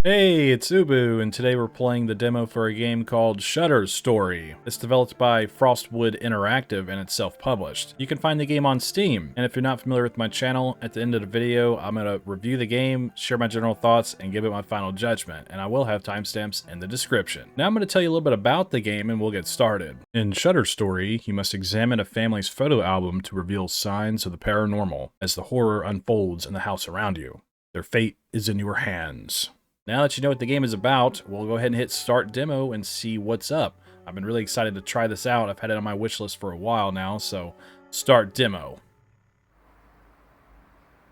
Hey, it's Ubu, and today we're playing the demo for a game called Shudder's Story. It's developed by Frostwood Interactive and it's self-published. You can find the game on Steam, and if you're not familiar with my channel, at the end of the video, I'm going to review the game, share my general thoughts, and give it my final judgment, and I will have timestamps in the description. Now I'm going to tell you a little bit about the game and we'll get started. In Shudder's Story, you must examine a family's photo album to reveal signs of the paranormal as the horror unfolds in the house around you. Their fate is in your hands. Now that you know what the game is about, we'll go ahead and hit start demo and see what's up. I've been really excited to try this out. I've had it on my wish list for a while now, so start demo.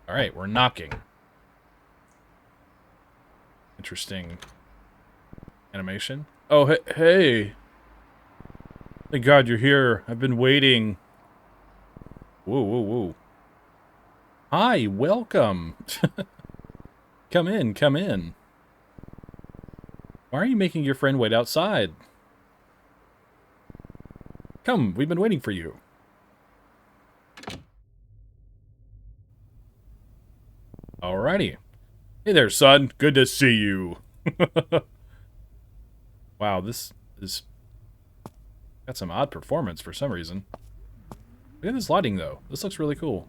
Alright, we're knocking. Interesting animation. Oh, hey! Thank God you're here. I've been waiting. Whoa, whoa, whoa. Hi, welcome. Come in, come in. Why are you making your friend wait outside? Come, we've been waiting for you. Alrighty. Hey there, son. Good to see you. Wow, this is... got some odd performance for some reason. Look at this lighting, though. This looks really cool.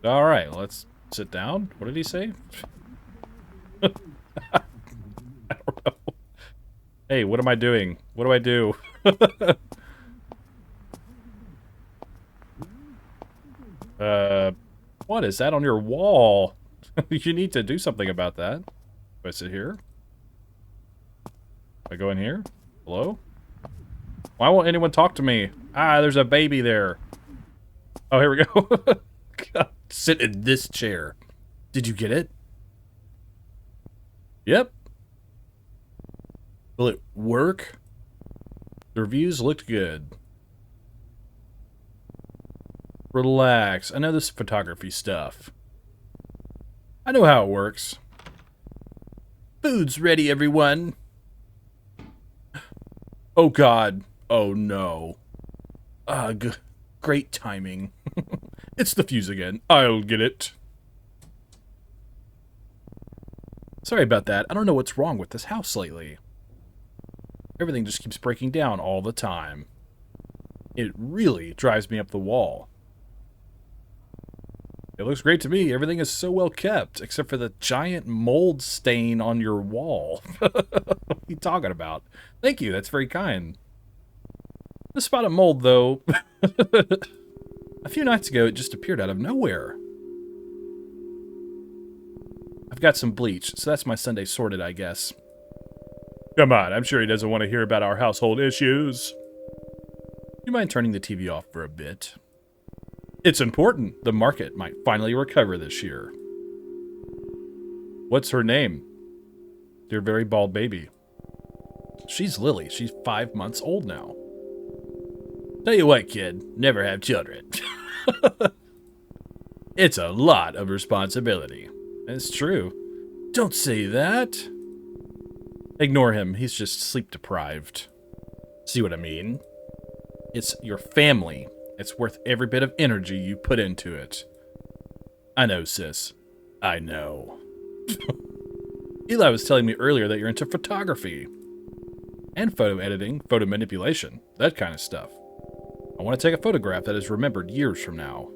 Alright, let's sit down. What did he say? I don't know. Hey, what am I doing? What do I do? What is that on your wall? You need to do something about that. Do I sit here? Do I go in here? Hello? Why won't anyone talk to me? Ah, there's a baby there. Oh, here we go. God, sit in this chair. Did you get it? Yep. Will it work? The reviews looked good. Relax. I know this photography stuff. I know how it works. Food's ready, everyone. Oh, God. Oh, no. Ugh. Great timing. It's the fuse again. I'll get it. Sorry about that. I don't know what's wrong with this house lately. Everything just keeps breaking down all the time. It really drives me up the wall. It looks great to me. Everything is so well kept, except for the giant mold stain on your wall. What are you talking about? Thank you, that's very kind. The spot of mold, though, a few nights ago, it just appeared out of nowhere. I've got some bleach, so that's my Sunday sorted, I guess. Come on, I'm sure he doesn't want to hear about our household issues. You mind turning the TV off for a bit? It's important. The market might finally recover this year. What's her name? Your very bald baby. She's Lily. She's 5 months old now. Tell you what, kid. Never have children. It's a lot of responsibility. It's true. Don't say that. Ignore him. He's just sleep-deprived. See what I mean? It's your family. It's worth every bit of energy you put into it. I know, sis. I know. Eli was telling me earlier that you're into photography. And photo editing, photo manipulation, that kind of stuff. I want to take a photograph that is remembered years from now.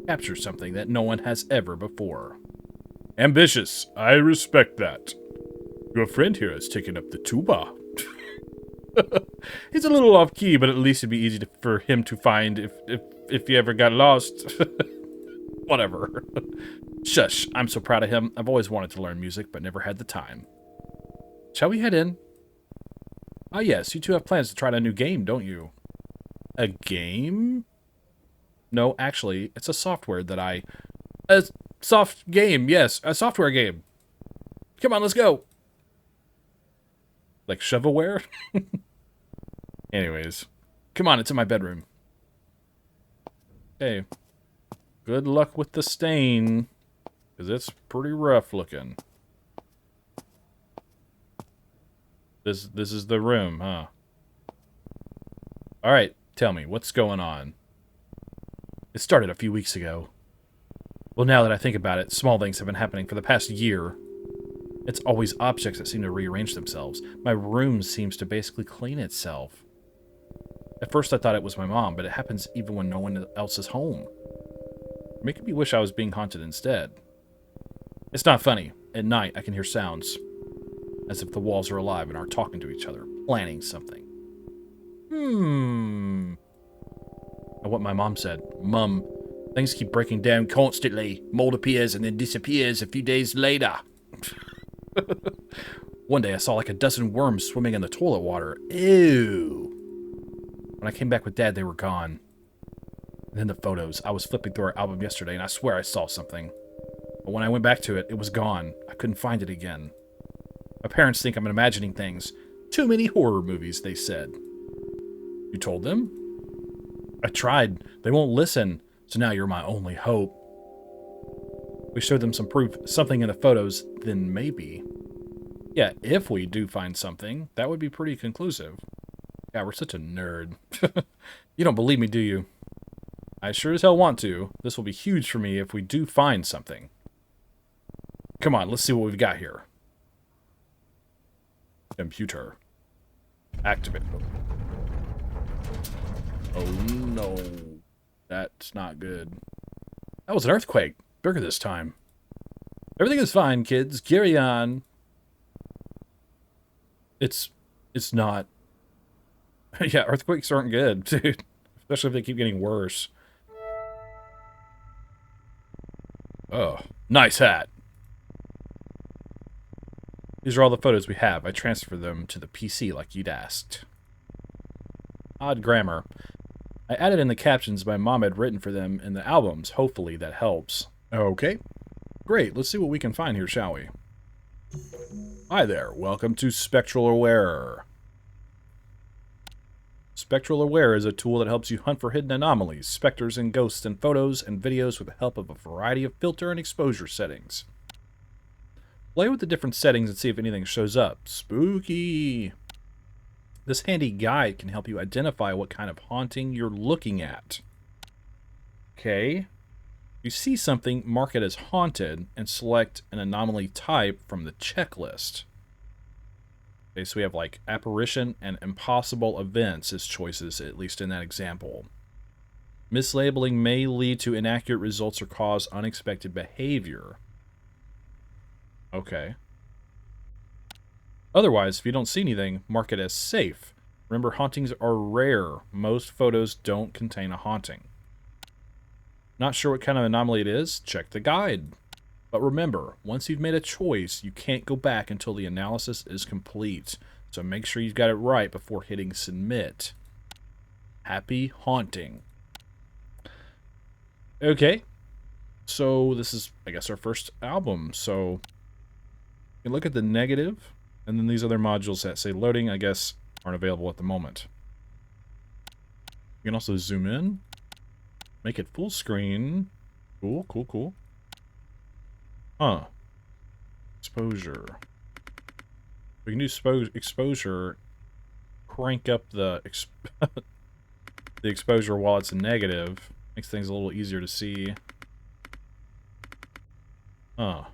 Capture something that no one has ever before. Ambitious. I respect that. Your friend here has taken up the tuba. He's a little off key, but at least it'd be easy for him to find if he ever got lost. Whatever. Shush, I'm so proud of him. I've always wanted to learn music, but never had the time. Shall we head in? Ah, yes, you two have plans to try out a new game, don't you? A game? No, actually, it's a software that A soft game, yes, a software game. Come on, let's go. Like shovelware? Anyways. Come on, it's in my bedroom. Okay. Good luck with the stain. Because it's pretty rough looking. This is the room, huh? Alright, tell me, what's going on? It started a few weeks ago. Well, now that I think about it, small things have been happening for the past year. It's always objects that seem to rearrange themselves. My room seems to basically clean itself. At first I thought it was my mom, but it happens even when no one else is home. Making me wish I was being haunted instead. It's not funny. At night, I can hear sounds. As if the walls are alive and are talking to each other, planning something. And what my mom said. Mum, things keep breaking down constantly. Mold appears and then disappears a few days later. One day I saw like a dozen worms swimming in the toilet water. Ew. When I came back with Dad, they were gone. And then the photos. I was flipping through our album yesterday, and I swear I saw something. But when I went back to it, it was gone. I couldn't find it again. My parents think I'm imagining things. Too many horror movies, they said. You told them? I tried. They won't listen. So now you're my only hope. We showed them some proof, something in the photos, then maybe. Yeah, if we do find something, that would be pretty conclusive. Yeah, we're such a nerd. You don't believe me, do you? I sure as hell want to. This will be huge for me if we do find something. Come on, let's see what we've got here. Computer. Activate. Oh no. That's not good. That was an earthquake. Bigger this time. Everything is fine, kids. Carry on. It's not. Yeah, earthquakes aren't good, dude. Especially if they keep getting worse. Oh, nice hat. These are all the photos we have. I transferred them to the PC like you'd asked. Odd grammar. I added in the captions my mom had written for them in the albums. Hopefully that helps. Okay. Great, let's see what we can find here, shall we? Hi there, welcome to Spectral Aware. Spectral Aware is a tool that helps you hunt for hidden anomalies, specters, and ghosts in photos and videos with the help of a variety of filter and exposure settings. Play with the different settings and see if anything shows up. Spooky! This handy guide can help you identify what kind of haunting you're looking at. Okay. If you see something, mark it as haunted and select an anomaly type from the checklist. Okay, so we have like apparition and impossible events as choices, at least in that example. Mislabeling may lead to inaccurate results or cause unexpected behavior. Okay. Otherwise, if you don't see anything, mark it as safe. Remember, hauntings are rare. Most photos don't contain a haunting. Not sure what kind of anomaly it is? Check the guide. But remember, once you've made a choice, you can't go back until the analysis is complete. So make sure you've got it right before hitting submit. Happy haunting. Okay. So this is, I guess, our first album. So you can look at the negative, and then these other modules that say loading, I guess, aren't available at the moment. You can also zoom in, make it full screen. Cool, cool, cool. Huh. Exposure. We can do exposure, crank up the the exposure while it's negative. Makes things a little easier to see. Huh.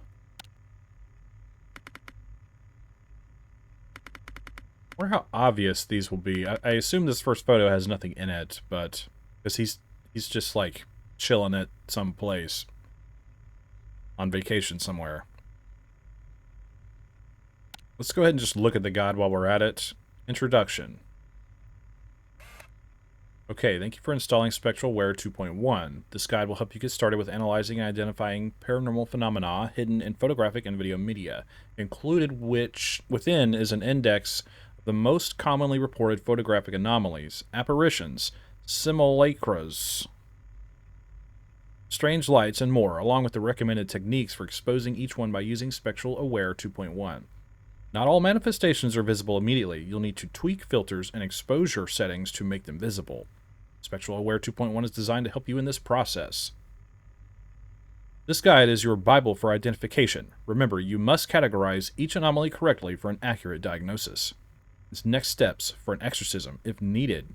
I wonder how obvious these will be. I assume this first photo has nothing in it, but because he's just like chilling at some place on vacation somewhere. Let's go ahead and just look at the guide while we're at it. Introduction. Okay, thank you for installing Spectralware 2.1. This guide will help you get started with analyzing and identifying paranormal phenomena hidden in photographic and video media. Included within is an index of the most commonly reported photographic anomalies, apparitions, simulacras, strange lights, and more, along with the recommended techniques for exposing each one by using Spectral Aware 2.1. Not all manifestations are visible immediately. You'll need to tweak filters and exposure settings to make them visible. Spectral Aware 2.1 is designed to help you in this process. This guide is your Bible for identification. Remember, you must categorize each anomaly correctly for an accurate diagnosis. It's next steps for an exorcism, if needed.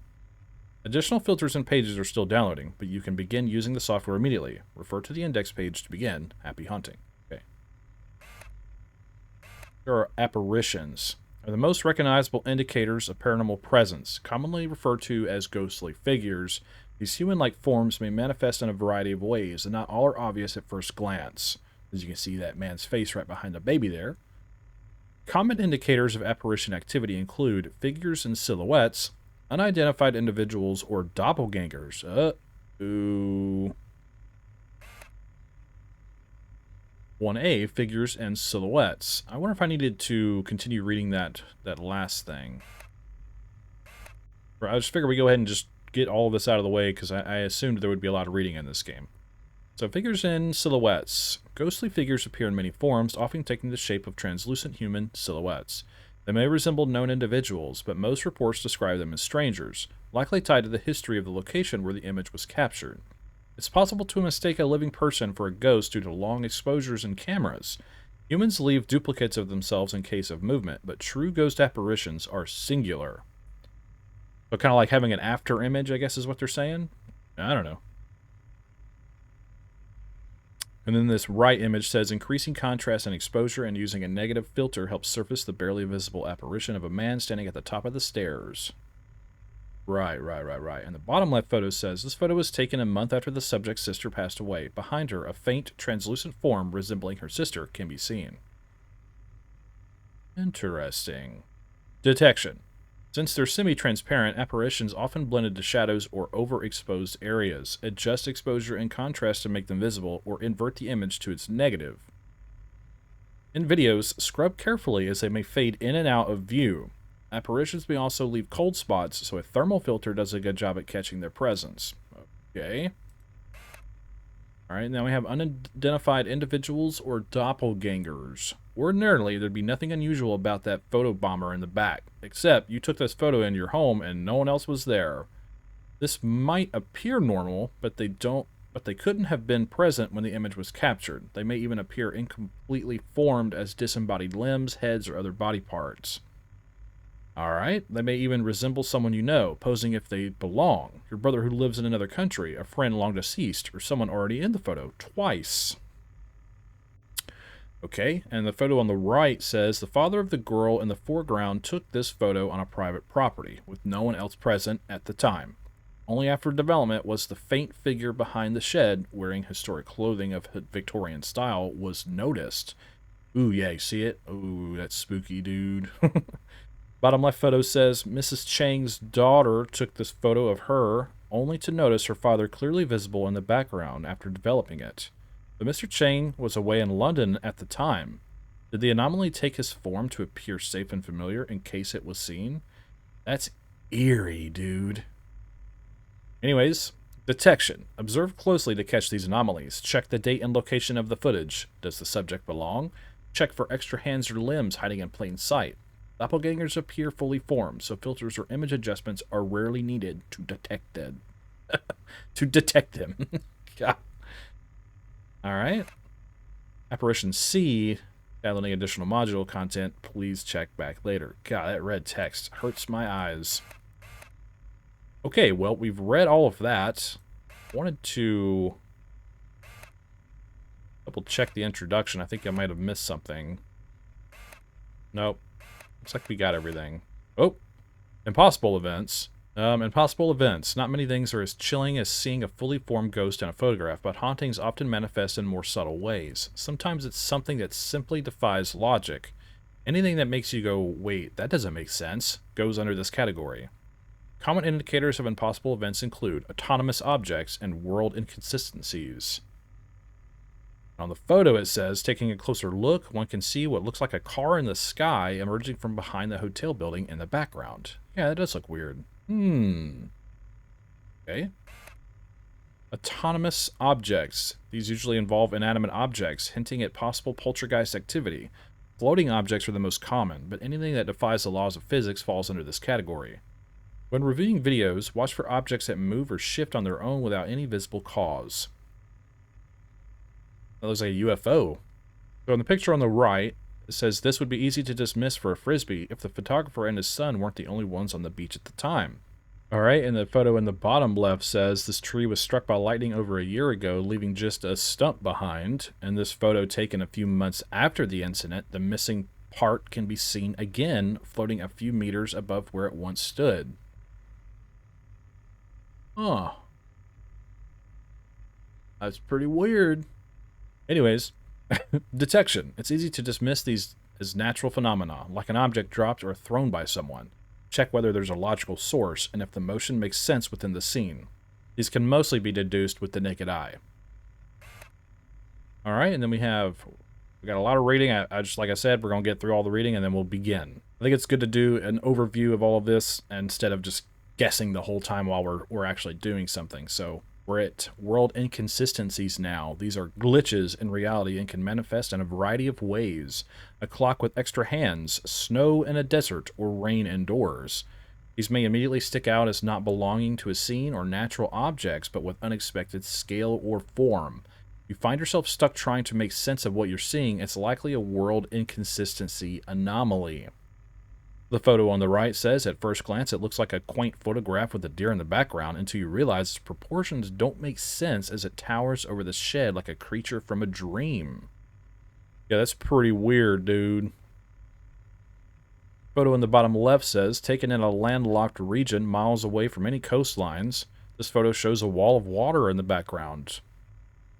Additional filters and pages are still downloading, but you can begin using the software immediately. Refer to the index page to begin. Happy hunting. Okay. There are apparitions. Are the most recognizable indicators of paranormal presence, commonly referred to as ghostly figures. These human-like forms may manifest in a variety of ways, and not all are obvious at first glance. As you can see that man's face right behind the baby there. Common indicators of apparition activity include figures and silhouettes, unidentified individuals, or doppelgangers. Ooh. 1A, figures and silhouettes. I wonder if I needed to continue reading that last thing. I just figured we go ahead and just get all of this out of the way, because I assumed there would be a lot of reading in this game. So, figures and silhouettes. Ghostly figures appear in many forms, often taking the shape of translucent human silhouettes. They may resemble known individuals, but most reports describe them as strangers, likely tied to the history of the location where the image was captured. It's possible to mistake a living person for a ghost due to long exposures in cameras. Humans leave duplicates of themselves in case of movement, but true ghost apparitions are singular. So kind of like having an after image, I guess is what they're saying? I don't know. And then this right image says, increasing contrast and exposure and using a negative filter helps surface the barely visible apparition of a man standing at the top of the stairs. Right. And the bottom left photo says, this photo was taken a month after the subject's sister passed away. Behind her, a faint, translucent form resembling her sister can be seen. Interesting. Detection. Since they're semi-transparent, apparitions often blend into shadows or overexposed areas. Adjust exposure and contrast to make them visible, or invert the image to its negative. In videos, scrub carefully as they may fade in and out of view. Apparitions may also leave cold spots, so a thermal filter does a good job at catching their presence. Okay. Alright, now we have unidentified individuals or doppelgangers. Ordinarily, there'd be nothing unusual about that photo bomber in the back, except you took this photo in your home and no one else was there. This might appear normal, but they couldn't have been present when the image was captured. They may even appear incompletely formed as disembodied limbs, heads, or other body parts. Alright, they may even resemble someone you know, posing if they belong. Your brother who lives in another country, a friend long deceased, or someone already in the photo twice. Okay, and the photo on the right says, the father of the girl in the foreground took this photo on a private property, with no one else present at the time. Only after development was the faint figure behind the shed, wearing historic clothing of Victorian style, was noticed. Ooh, yeah, you see it? Ooh, that's spooky, dude. Bottom left photo says, Mrs. Chang's daughter took this photo of her, only to notice her father clearly visible in the background after developing it. But Mr. Chang was away in London at the time. Did the anomaly take his form to appear safe and familiar in case it was seen? That's eerie, dude. Anyways, detection. Observe closely to catch these anomalies. Check the date and location of the footage. Does the subject belong? Check for extra hands or limbs hiding in plain sight. Doppelgangers appear fully formed, so filters or image adjustments are rarely needed to detect them. God. Alright. Apparition C, downloading additional module content, please check back later. God, that red text hurts my eyes. Okay, well, we've read all of that. Wanted to double check the introduction. I think I might have missed something. Nope. Looks like we got everything. Oh, impossible events. Impossible events. Not many things are as chilling as seeing a fully formed ghost in a photograph, but hauntings often manifest in more subtle ways. Sometimes it's something that simply defies logic. Anything that makes you go, wait, that doesn't make sense, goes under this category. Common indicators of impossible events include autonomous objects and world inconsistencies. On the photo it says, taking a closer look, one can see what looks like a car in the sky emerging from behind the hotel building in the background. Yeah, that does look weird. Okay. Autonomous objects. These usually involve inanimate objects, hinting at possible poltergeist activity. Floating objects are the most common, but anything that defies the laws of physics falls under this category. When reviewing videos, watch for objects that move or shift on their own without any visible cause. That looks like a UFO. So in the picture on the right, it says this would be easy to dismiss for a frisbee if the photographer and his son weren't the only ones on the beach at the time. Alright, and the photo in the bottom left says this tree was struck by lightning over a year ago, leaving just a stump behind. And this photo taken a few months after the incident, the missing part can be seen again, floating a few meters above where it once stood. Huh. That's pretty weird. Anyways, detection. It's easy to dismiss these as natural phenomena, like an object dropped or thrown by someone. Check whether there's a logical source and if the motion makes sense within the scene. These can mostly be deduced with the naked eye. Alright, and then we got a lot of reading. I just, like I said, we're going to get through all the reading and then we'll begin. I think it's good to do an overview of all of this instead of just guessing the whole time while we're actually doing something. So we're at world inconsistencies now. These are glitches in reality and can manifest in a variety of ways. A clock with extra hands, snow in a desert, or rain indoors. These may immediately stick out as not belonging to a scene or natural objects, but with unexpected scale or form. You find yourself stuck trying to make sense of what you're seeing, it's likely a world inconsistency anomaly. The photo on the right says, at first glance, it looks like a quaint photograph with a deer in the background until you realize its proportions don't make sense as it towers over the shed like a creature from a dream. Yeah, that's pretty weird, dude. Photo in the bottom left says, taken in a landlocked region miles away from any coastlines. This photo shows a wall of water in the background.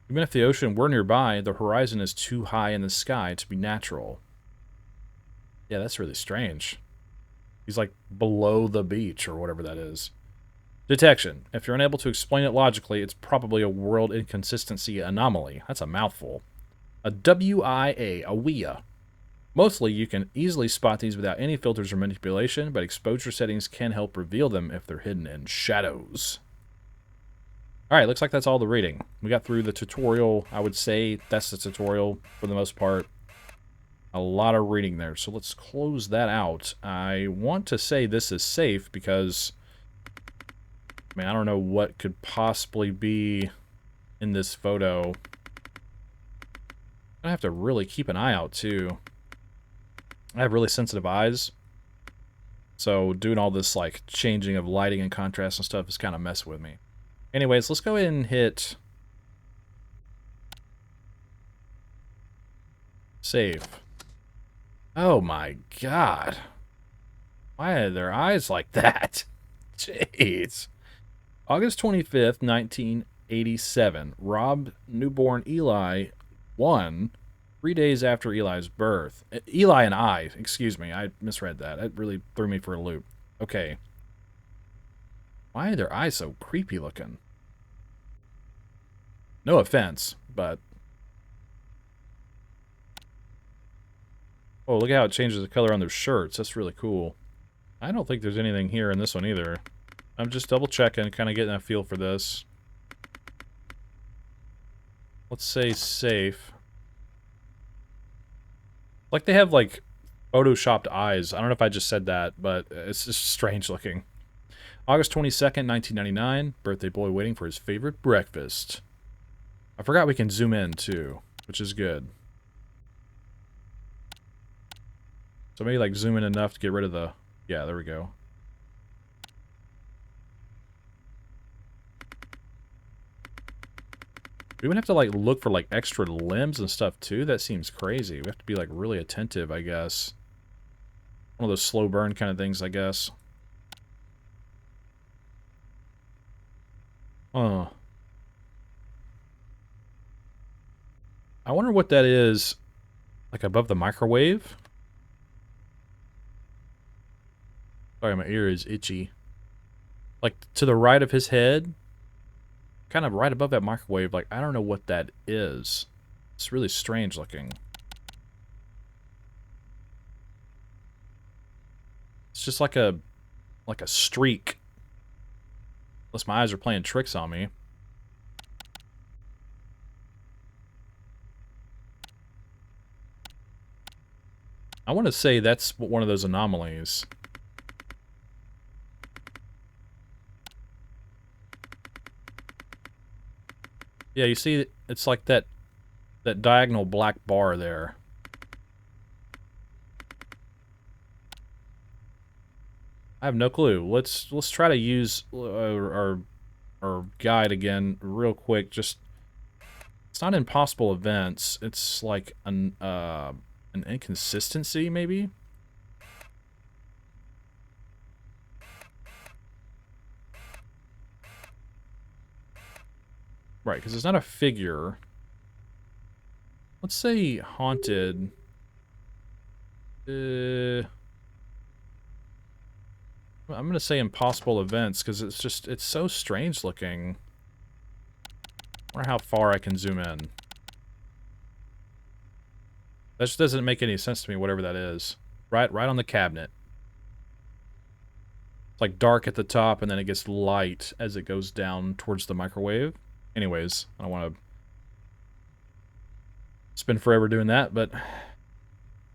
Even if the ocean were nearby, the horizon is too high in the sky to be natural. Yeah, that's really strange. He's like below the beach or whatever that is. Detection. If you're unable to explain it logically, it's probably a world inconsistency anomaly. That's a mouthful. A WIA, a WIA. Mostly, you can easily spot these without any filters or manipulation, but exposure settings can help reveal them if they're hidden in shadows. Alright, looks like that's all the reading. We got through the tutorial. I would say that's the tutorial for the most part. A lot of reading there, so let's close that out. I want to say this is safe because, I mean, I don't know what could possibly be in this photo. I have to really keep an eye out, too. I have really sensitive eyes, so doing all this, like, changing of lighting and contrast and stuff is kind of messing with me. Anyways, let's go ahead and hit save. Oh my god. Why are their eyes like that? Jeez. August 25th, 1987. Rob newborn Eli 1, 3 days after Eli's birth. Eli and I, excuse me, I misread that. That really threw me for a loop. Okay. Why are their eyes so creepy looking? No offense, but... Oh, look at how it changes the color on their shirts. That's really cool. I don't think there's anything here in this one either. I'm just double checking, kind of getting a feel for this. Let's say safe. Like they have like photoshopped eyes. I don't know if I just said that, but it's just strange looking. August 22nd, 1999. Birthday boy waiting for his favorite breakfast. I forgot we can zoom in too, which is good. So maybe like zoom in enough to get rid of the... Yeah, there we go. We would have to like look for like extra limbs and stuff too. That seems crazy. We have to be like really attentive, I guess. One of those slow burn kind of things, I guess. I wonder what that is, like above the microwave. Sorry, my ear is itchy. Like to the right of his head, kind of right above that microwave. Like I don't know what that is. It's really strange looking. It's just like a streak. Unless my eyes are playing tricks on me. I want to say that's one of those anomalies. Yeah, you see, it's like that diagonal black bar there. I have no clue. Let's try to use our guide again real quick. Just it's not impossible events. It's like an An inconsistency, maybe? Right, because it's not a figure. Let's say haunted. I'm gonna say impossible events because it's so strange looking. I wonder how far I can zoom in. That just doesn't make any sense to me, whatever that is. Right on the cabinet. It's like dark at the top and then it gets light as it goes down towards the microwave. Anyways, I don't want to spend forever doing that, but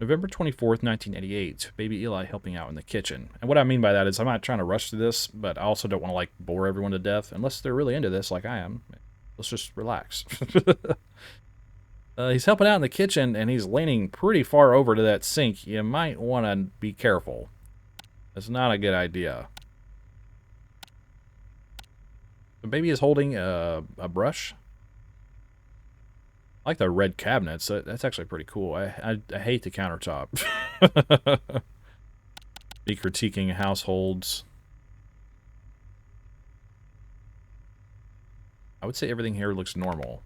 November 24th, 1988, baby Eli helping out in the kitchen. And what I mean by that is I'm not trying to rush through this, but I also don't want to, like, bore everyone to death, unless they're really into this like I am. Let's just relax. He's helping out in the kitchen, and he's leaning pretty far over to that sink. You might want to be careful. That's not a good idea. The baby is holding a brush. I like the red cabinets. That's actually pretty cool. I hate the countertop. Be critiquing households. I would say everything here looks normal.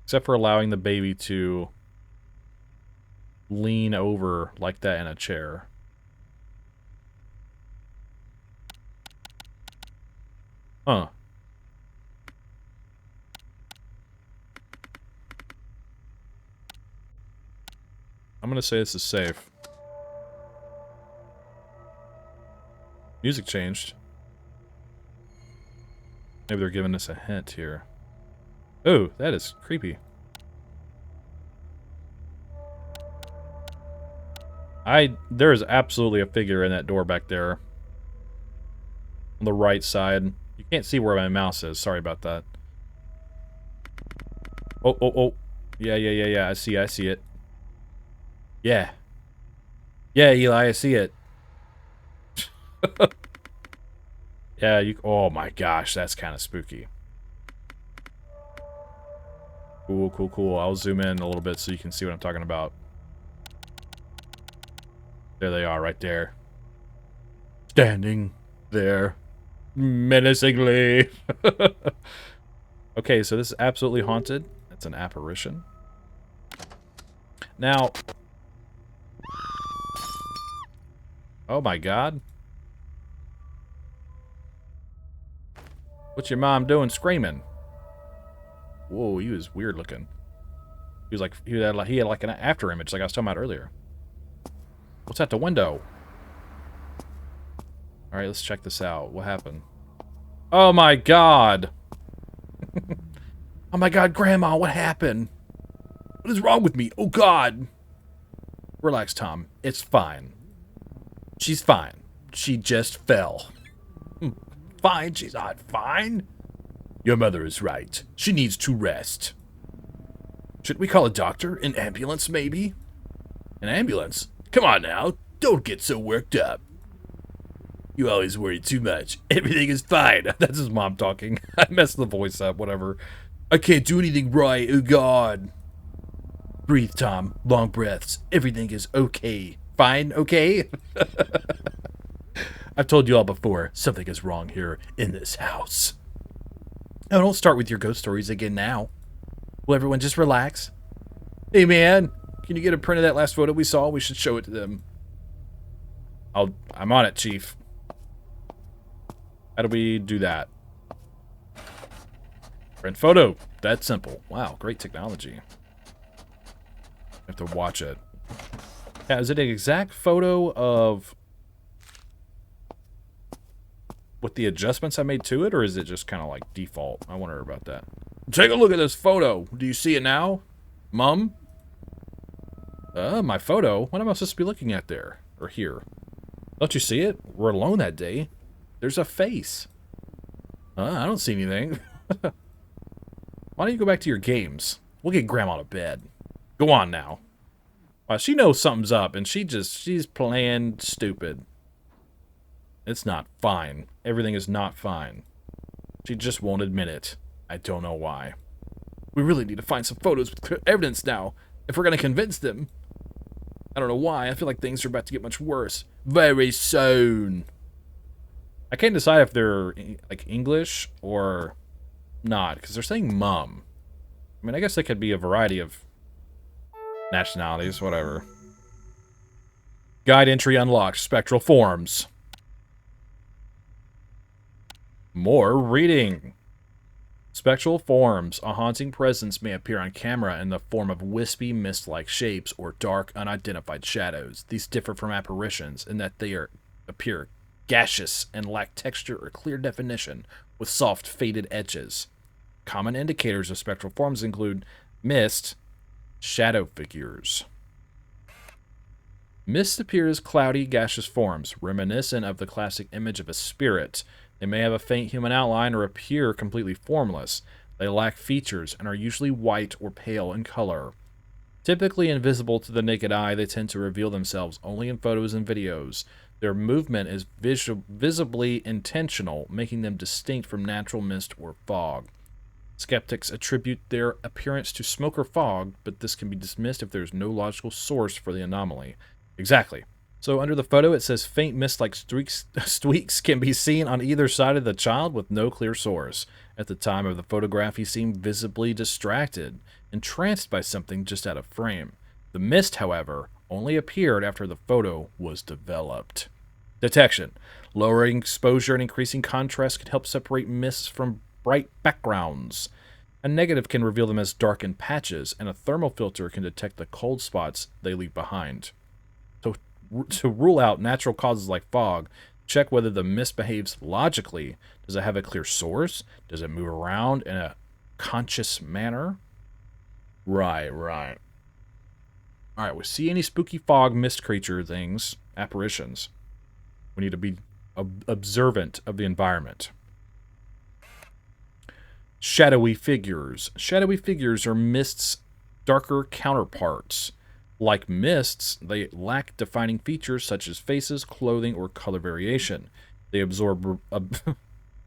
Except for allowing the baby to lean over like that in a chair. Huh. I'm gonna say this is safe. Music changed. Maybe they're giving us a hint here. Oh, that is creepy. There is absolutely a figure in that door back there. On the right side. You can't see where my mouse is. Sorry about that. Oh. Yeah. I see it. Yeah. Yeah, Eli, I see it. Yeah, oh my gosh, that's kind of spooky. Cool. I'll zoom in a little bit so you can see what I'm talking about. There they are, right there. Standing there. Menacingly. Okay, so this is absolutely haunted. It's an apparition. Now... Oh my god. What's your mom doing screaming? Whoa, he was weird looking. He had like an after image like I was talking about earlier. What's at the window? Alright, let's check this out. What happened? Oh my god! Oh my god, Grandma, what happened? What is wrong with me? Oh god! Relax, Tom. It's fine. She's fine. She just fell. Fine? She's not fine? Your mother is right. She needs to rest. Should we call a doctor? An ambulance, maybe? An ambulance? Come on now. Don't get so worked up. You always worry too much. Everything is fine. That's his mom talking. I messed the voice up, whatever. I can't do anything right. Oh, God. Breathe, Tom. Long breaths. Everything is okay. Fine, okay? I've told you all before, something is wrong here in this house. Oh, don't start with your ghost stories again now. Will everyone just relax? Hey, man, can you get a print of that last photo we saw? We should show it to them. I'm on it, Chief. How do we do that? Print photo. That's simple. Wow, great technology. I have to watch it. Yeah, is it an exact photo of... with the adjustments I made to it, or is it just kind of like default? I wonder about that. Take a look at this photo. Do you see it now? Mom? My photo? What am I supposed to be looking at there? Or here? Don't you see it? We're alone that day. There's a face. I don't see anything. Why don't you go back to your games? We'll get Grandma to bed. Go on now. She knows something's up, and she's playing stupid. It's not fine. Everything is not fine. She just won't admit it. I don't know why. We really need to find some photos with clear evidence now, if we're gonna convince them. I don't know why, I feel like things are about to get much worse. Very soon. I can't decide if they're, like, English or not, because they're saying mum. I mean, I guess they could be a variety of nationalities, whatever. Guide entry unlocked. Spectral forms. More reading. Spectral forms. A haunting presence may appear on camera in the form of wispy, mist-like shapes or dark, unidentified shadows. These differ from apparitions in that they appear gaseous and lack texture or clear definition, with soft, faded edges. Common indicators of spectral forms include mist, shadow figures. Mist appears cloudy, gaseous forms, reminiscent of the classic image of a spirit. They may have a faint human outline or appear completely formless. They lack features and are usually white or pale in color. Typically invisible to the naked eye, they tend to reveal themselves only in photos and videos. Their movement is visibly intentional, making them distinct from natural mist or fog. Skeptics attribute their appearance to smoke or fog, but this can be dismissed if there is no logical source for the anomaly. Exactly. So under the photo, it says faint mist-like streaks can be seen on either side of the child with no clear source. At the time of the photograph, he seemed visibly distracted, entranced by something just out of frame. The mist, however, only appeared after the photo was developed. Detection. Lowering exposure and increasing contrast can help separate mists from bright backgrounds. A negative can reveal them as darkened patches, and a thermal filter can detect the cold spots they leave behind. To rule out natural causes like fog, check whether the mist behaves logically. Does it have a clear source? Does it move around in a conscious manner? Right. Alright, we see any spooky fog, mist creature things, apparitions. We need to be observant of the environment. Shadowy figures. Shadowy figures are mist's darker counterparts. Like mists, they lack defining features such as faces, clothing, or color variation. They absorb...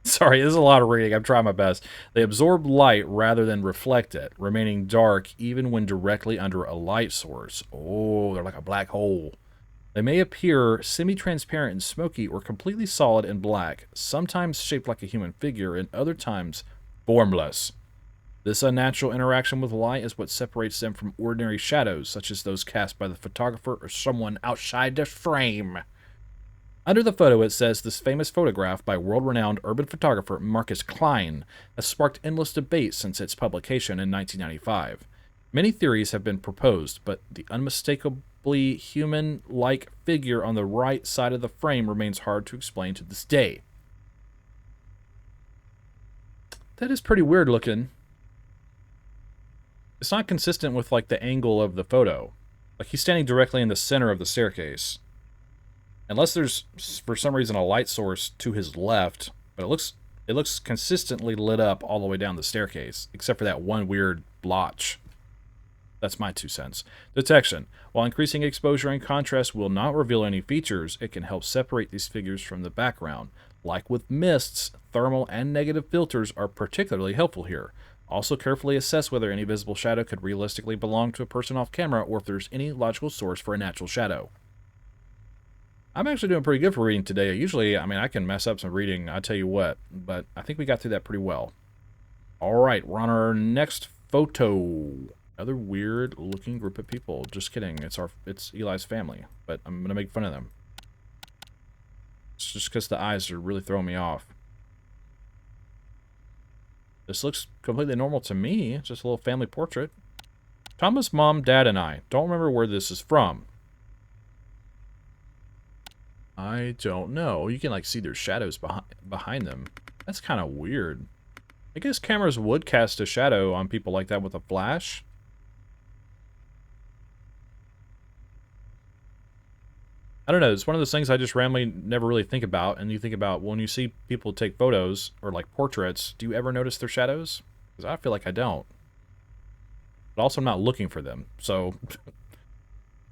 Sorry, this is a lot of reading. I'm trying my best. They absorb light rather than reflect it, remaining dark even when directly under a light source. Oh, they're like a black hole. They may appear semi-transparent and smoky or completely solid and black, sometimes shaped like a human figure and other times formless. This unnatural interaction with light is what separates them from ordinary shadows, such as those cast by the photographer or someone outside the frame. Under the photo, it says this famous photograph by world-renowned urban photographer Marcus Klein has sparked endless debate since its publication in 1995. Many theories have been proposed, but the unmistakably human-like figure on the right side of the frame remains hard to explain to this day. That is pretty weird looking. It's not consistent with, like, the angle of the photo. Like, he's standing directly in the center of the staircase. Unless there's, for some reason, a light source to his left, but it looks consistently lit up all the way down the staircase, except for that one weird blotch. That's my 2 cents. Detection. While increasing exposure and contrast will not reveal any features, it can help separate these figures from the background. Like with mists, thermal and negative filters are particularly helpful here. Also carefully assess whether any visible shadow could realistically belong to a person off camera or if there's any logical source for a natural shadow. I'm actually doing pretty good for reading today. Usually, I mean, I can mess up some reading, I tell you what, but I think we got through that pretty well. Alright, we're on our next photo. Another weird looking group of people. Just kidding, it's Eli's family, but I'm gonna make fun of them. It's just because the eyes are really throwing me off. This looks completely normal to me. It's just a little family portrait. Thomas, Mom, Dad, and I. Don't remember where this is from. I don't know. You can, like, see their shadows behind them. That's kind of weird. I guess cameras would cast a shadow on people like that with a flash. I don't know. It's one of those things I just randomly never really think about. And you think about when you see people take photos or like portraits, do you ever notice their shadows? Because I feel like I don't. But also I'm not looking for them. So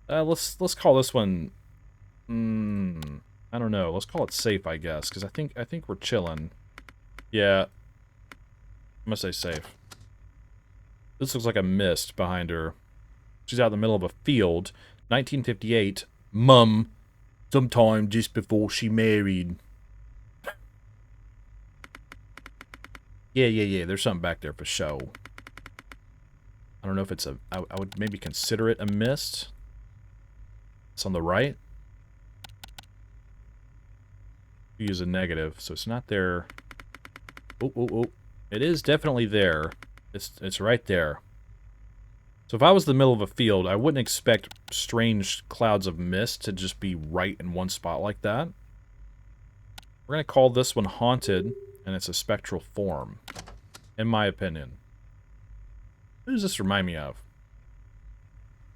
let's call this one. I don't know. Let's call it safe, I guess, because I think we're chilling. Yeah, I'm gonna say safe. This looks like a mist behind her. She's out in the middle of a field. 1958. Mum. Sometime just before she married. Yeah. There's something back there for show. I don't know if it's a... I would maybe consider it a mist. It's on the right. Use a negative, so it's not there. Oh. It is definitely there. It's right there. So if I was in the middle of a field, I wouldn't expect strange clouds of mist to just be right in one spot like that. We're going to call this one haunted, and it's a spectral form, in my opinion. Who does this remind me of?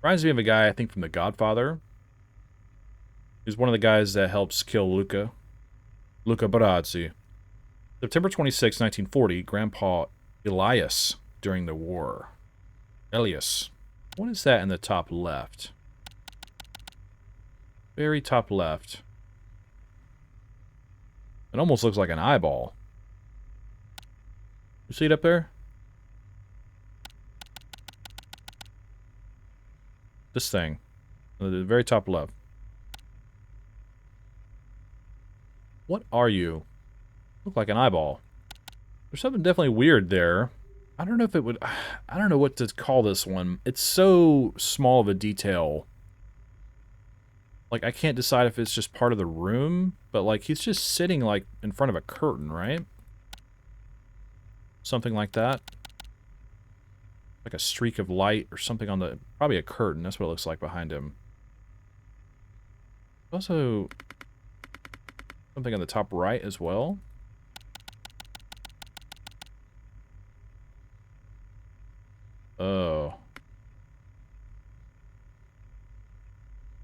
Reminds me of a guy, I think, from The Godfather. He's one of the guys that helps kill Luca Barazzi. September 26, 1940, Grandpa Elias during the war. Elias. What is that in the top left? Very top left. It almost looks like an eyeball. You see it up there? This thing. The very top left. What are you? Look like an eyeball. There's something definitely weird there. I don't know if it would... I don't know what to call this one. It's so small of a detail. Like, I can't decide if it's just part of the room, but, like, he's just sitting, like, in front of a curtain, right? Something like that. Like a streak of light or something on the... Probably a curtain. That's what it looks like behind him. Also... something on the top right as well. Oh.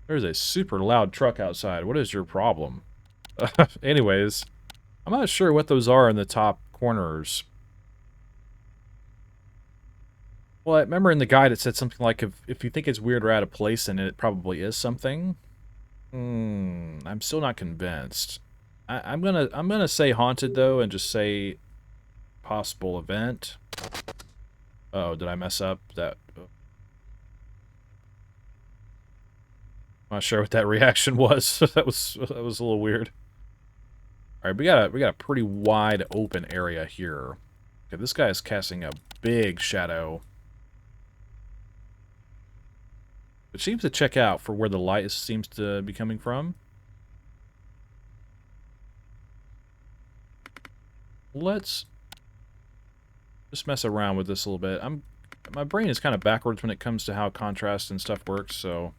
There's a super loud truck outside. What is your problem? Anyways, I'm not sure what those are in the top corners. Well, I remember in the guide it said something like, if you think it's weird or out of place, then it probably is something. I'm still not convinced. I'm gonna say haunted though, and just say possible event. Oh, did I mess up? That. I'm not sure what that reaction was. that was a little weird. All right, we got a pretty wide open area here. Okay, this guy is casting a big shadow. It seems to check out for where the light seems to be coming from. Let's just mess around with this a little bit. My brain is kind of backwards when it comes to how contrast and stuff works, so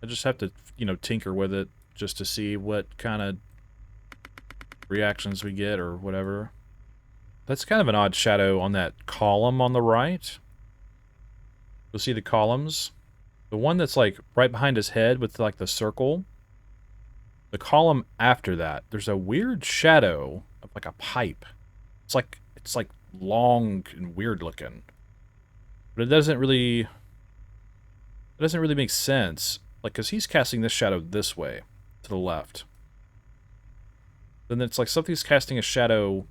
I just have to, you know, tinker with it just to see what kind of reactions we get or whatever. That's kind of an odd shadow on that column on the right. You'll see the columns. The one that's like right behind his head with like the circle. The column after that, there's a weird shadow of like a pipe. It's like long and weird looking. But it doesn't really make sense. Like, cause he's casting this shadow this way, to the left. Then it's like something's casting a shadow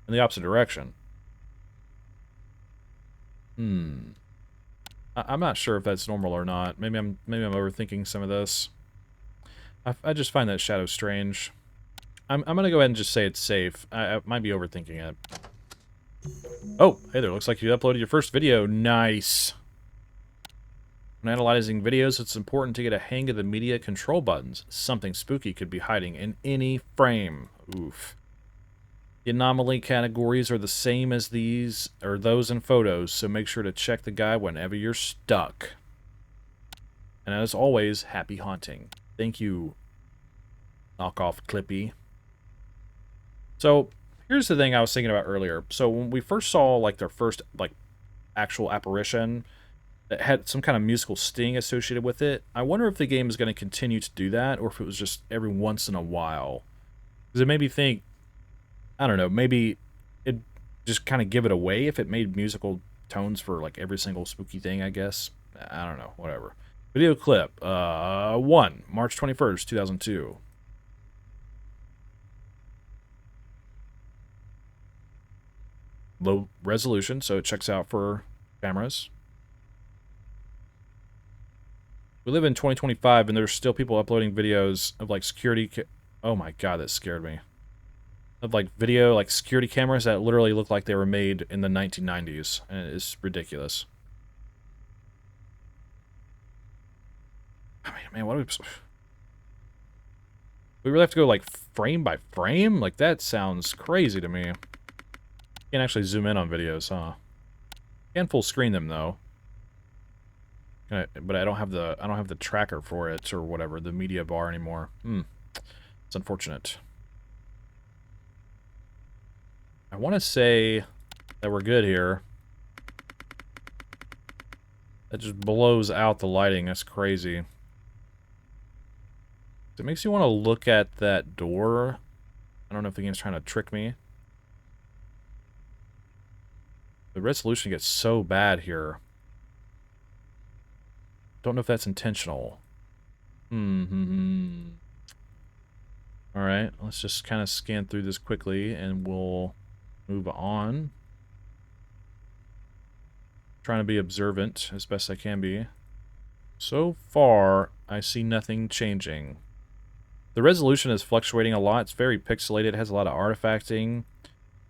in the opposite direction. I'm not sure if that's normal or not. Maybe I'm overthinking some of this. I just find that shadow strange. I'm gonna go ahead and just say it's safe. I might be overthinking it. Oh, hey there, looks like you uploaded your first video. Nice. When analyzing videos, it's important to get a hang of the media control buttons. Something spooky could be hiding in any frame. Oof. The anomaly categories are the same as these, or those in photos, so make sure to check the guide whenever you're stuck. And as always, happy haunting. Thank you, knockoff Clippy. So, here's the thing I was thinking about earlier. So, when we first saw, like, their first, like, actual apparition that had some kind of musical sting associated with it, I wonder if the game is going to continue to do that, or if it was just every once in a while. Because it made me think, I don't know, maybe it just kind of give it away if it made musical tones for, like, every single spooky thing, I guess. I don't know, whatever. Video clip, 1, March 21st, 2002. low resolution, so it checks out for cameras. We live in 2025, and there's still people uploading videos of, like, oh my god, that scared me. Of, like, video, like, security cameras that literally look like they were made in the 1990s, and it's ridiculous. I mean, man, what do we really have to go, like, frame by frame? Like, that sounds crazy to me. Can't actually zoom in on videos, huh? Can full screen them, though. But I don't have the tracker for it or whatever, the media bar anymore. It's unfortunate. I want to say that we're good here. That just blows out the lighting. That's crazy. It makes you want to look at that door. I don't know if the game's trying to trick me. The resolution gets so bad here. Don't know if that's intentional. Alright, let's just kind of scan through this quickly and we'll move on. Trying to be observant as best I can be. So far, I see nothing changing. The resolution is fluctuating a lot. It's very pixelated. It has a lot of artifacting.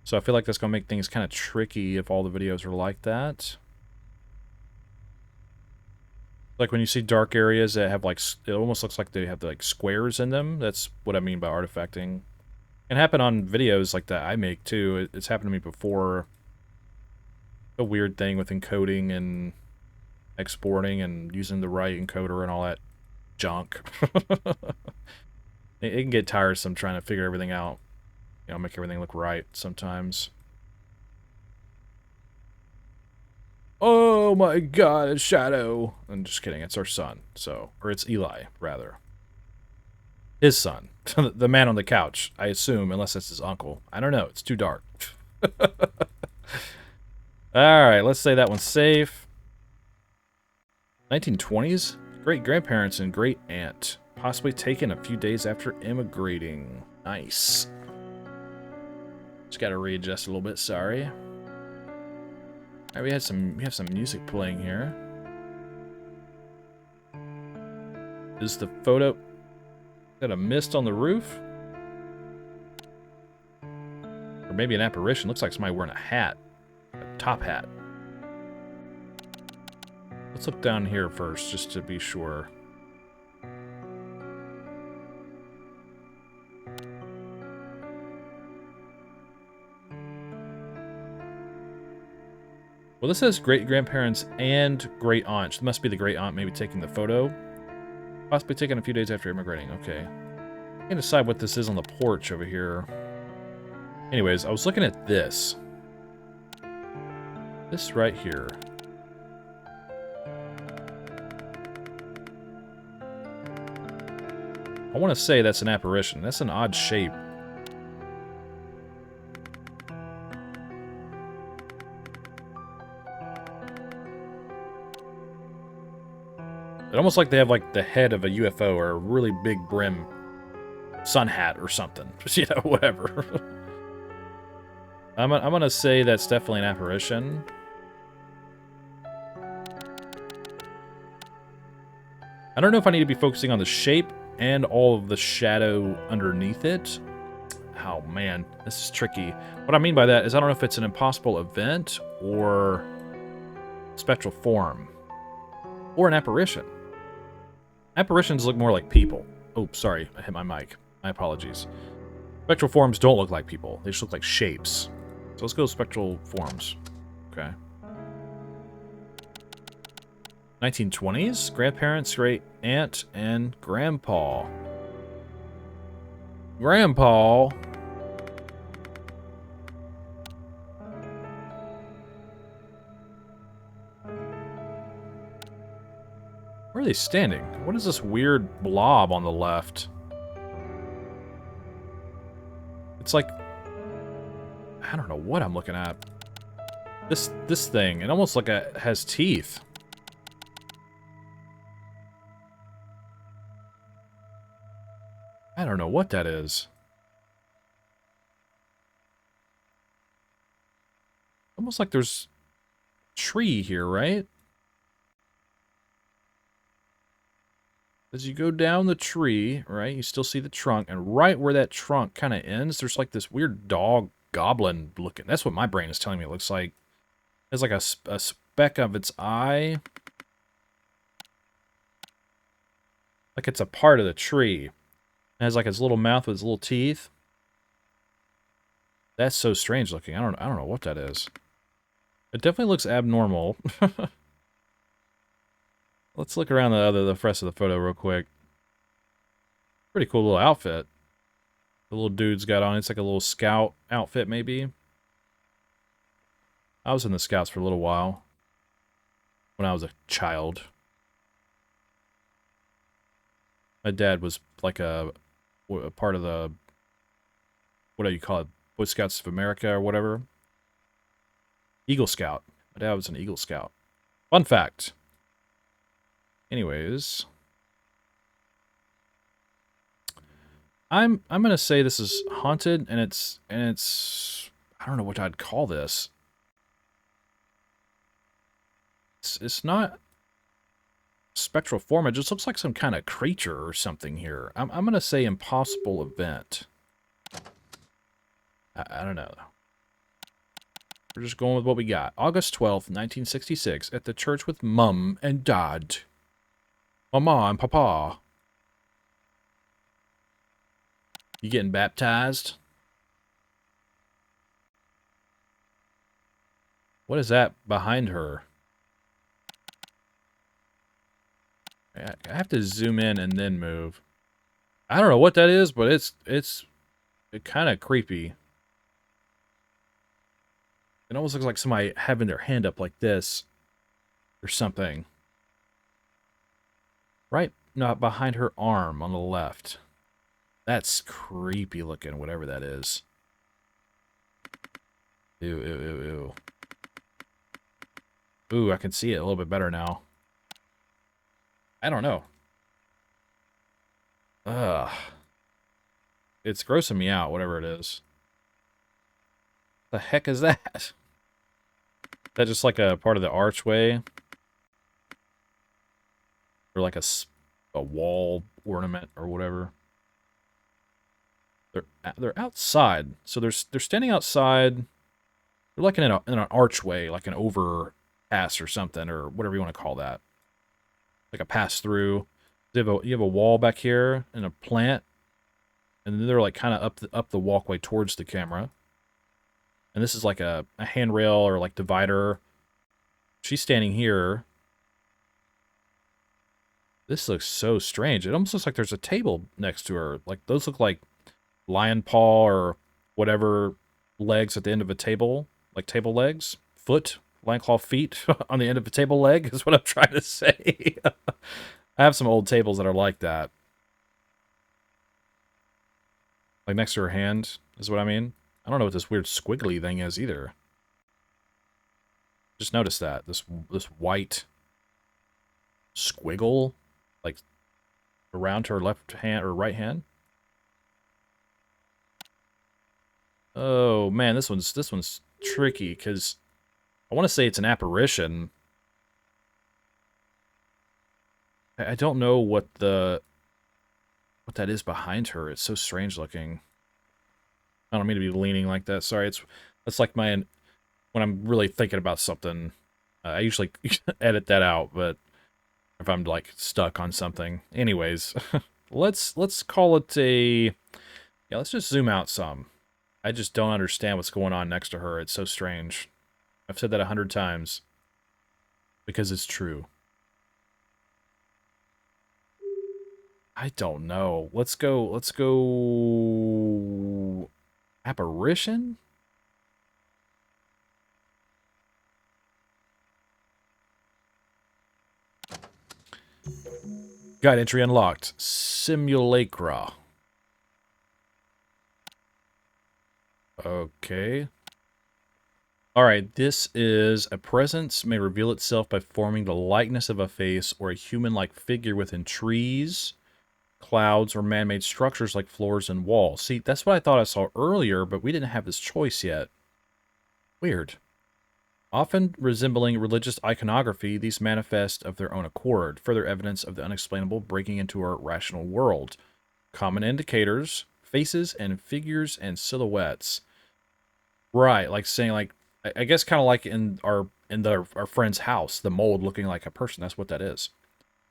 So I feel like that's going to make things kind of tricky if all the videos are like that. Like when you see dark areas that have, like, it almost looks like they have, like, squares in them. That's what I mean by artifacting. It can happen on videos like that I make too. It's happened to me before. A weird thing with encoding and exporting and using the right encoder and all that junk. It can get tiresome trying to figure everything out. You know, make everything look right sometimes. Oh my god, a shadow. I'm just kidding, it's our son, so. Or it's Eli, rather. His son. The man on the couch, I assume, unless that's his uncle. I don't know, it's too dark. Alright, let's say that one's safe. 1920s? Great-grandparents and great-aunt. Possibly taken a few days after immigrating. Nice. Just gotta readjust a little bit, sorry. Alright, we have some music playing here. Is the photo... Got a mist on the roof? Or maybe an apparition. Looks like somebody wearing a hat. A top hat. Let's look down here first, just to be sure. Well, this says great-grandparents and great-aunt. It must be the great-aunt maybe taking the photo. Possibly taken a few days after immigrating. Okay. I can't decide what this is on the porch over here. Anyways, I was looking at this. This right here. I want to say that's an apparition. That's an odd shape. It's almost like they have, like, the head of a UFO or a really big brim sun hat or something. You know, whatever. I'm gonna say that's definitely an apparition. I don't know if I need to be focusing on the shape and all of the shadow underneath it. Oh, man. This is tricky. What I mean by that is I don't know if it's an impossible event or spectral form or an apparition. Apparitions look more like people. Oh, sorry. I hit my mic. My apologies. Spectral forms don't look like people. They just look like shapes. So let's go spectral forms. Okay. 1920s? Grandparents, great aunt, and grandpa. Grandpa? Where are they standing? What is this weird blob on the left? It's like... I don't know what I'm looking at. This thing, it almost like it has teeth. I don't know what that is. almost like there's a tree here, right? As you go down the tree, right, you still see the trunk, and right where that trunk kind of ends, there's like this weird dog goblin looking. That's what my brain is telling me it looks like. It's like a speck of its eye. Like it's a part of the tree. It has like its little mouth with its little teeth. That's so strange looking. I don't know what that is. It definitely looks abnormal. Let's look around the rest of the photo real quick. Pretty cool little outfit. The little dude's got on. It's like a little scout outfit, maybe. I was in the scouts for a little while. When I was a child. My dad was like a part of the... What do you call it? Boy Scouts of America or whatever. Eagle Scout. My dad was an Eagle Scout. Fun fact. Anyways... I'm gonna say this is haunted, and it's I don't know what I'd call this. It's not spectral form. It just looks like some kind of creature or something here. I'm gonna say impossible event. I don't know. We're just going with what we got. August 12th, 1966, at the church with Mum and Dad. Mama and Papa. You getting baptized? What is that behind her? I have to zoom in and then move. I don't know what that is, but it's kind of creepy. It almost looks like somebody having their hand up like this or something. Right, not behind her arm on the left. That's creepy looking, whatever that is. Ew, ew, ew, ew. Ooh, I can see it a little bit better now. I don't know. Ugh. It's grossing me out, whatever it is. The heck is that? Is that just like a part of the archway? Or like a wall ornament or whatever? They're outside. So they're standing outside. They're like in an archway, like an overpass or something, or whatever you want to call that. Like a pass through. You have a wall back here and a plant, and then they're like kind of up the walkway towards the camera. And this is like a handrail or like divider. She's standing here. This looks so strange. It almost looks like there's a table next to her. Like those look like lion paw or whatever legs at the end of a table, like table legs, lion claw feet on the end of a table leg is what I'm trying to say. I have some old tables that are like that. Like next to her hand is what I mean. I don't know what this weird squiggly thing is either. Just notice that this white squiggle, like around her left hand or right hand. Oh man, this one's tricky because I want to say it's an apparition. I don't know what that is behind her. It's so strange looking. I don't mean to be leaning like that. Sorry, it's like when I'm really thinking about something. I usually edit that out, but if I'm like stuck on something, anyways, let's call it a let's just zoom out some. I just don't understand what's going on next to her. It's so strange. I've said that 100 times because it's true. I don't know. Let's go apparition? Guide entry unlocked. Simulacra. Okay. Alright, this is a presence may reveal itself by forming the likeness of a face or a human-like figure within trees, clouds, or man-made structures like floors and walls. See, that's what I thought I saw earlier, but we didn't have this choice yet. Weird. Often resembling religious iconography, these manifest of their own accord, further evidence of the unexplainable breaking into our rational world. Common indicators, faces and figures and silhouettes. Right, like saying like I guess kind of like our friend's house, the mold looking like a person. That's what that is.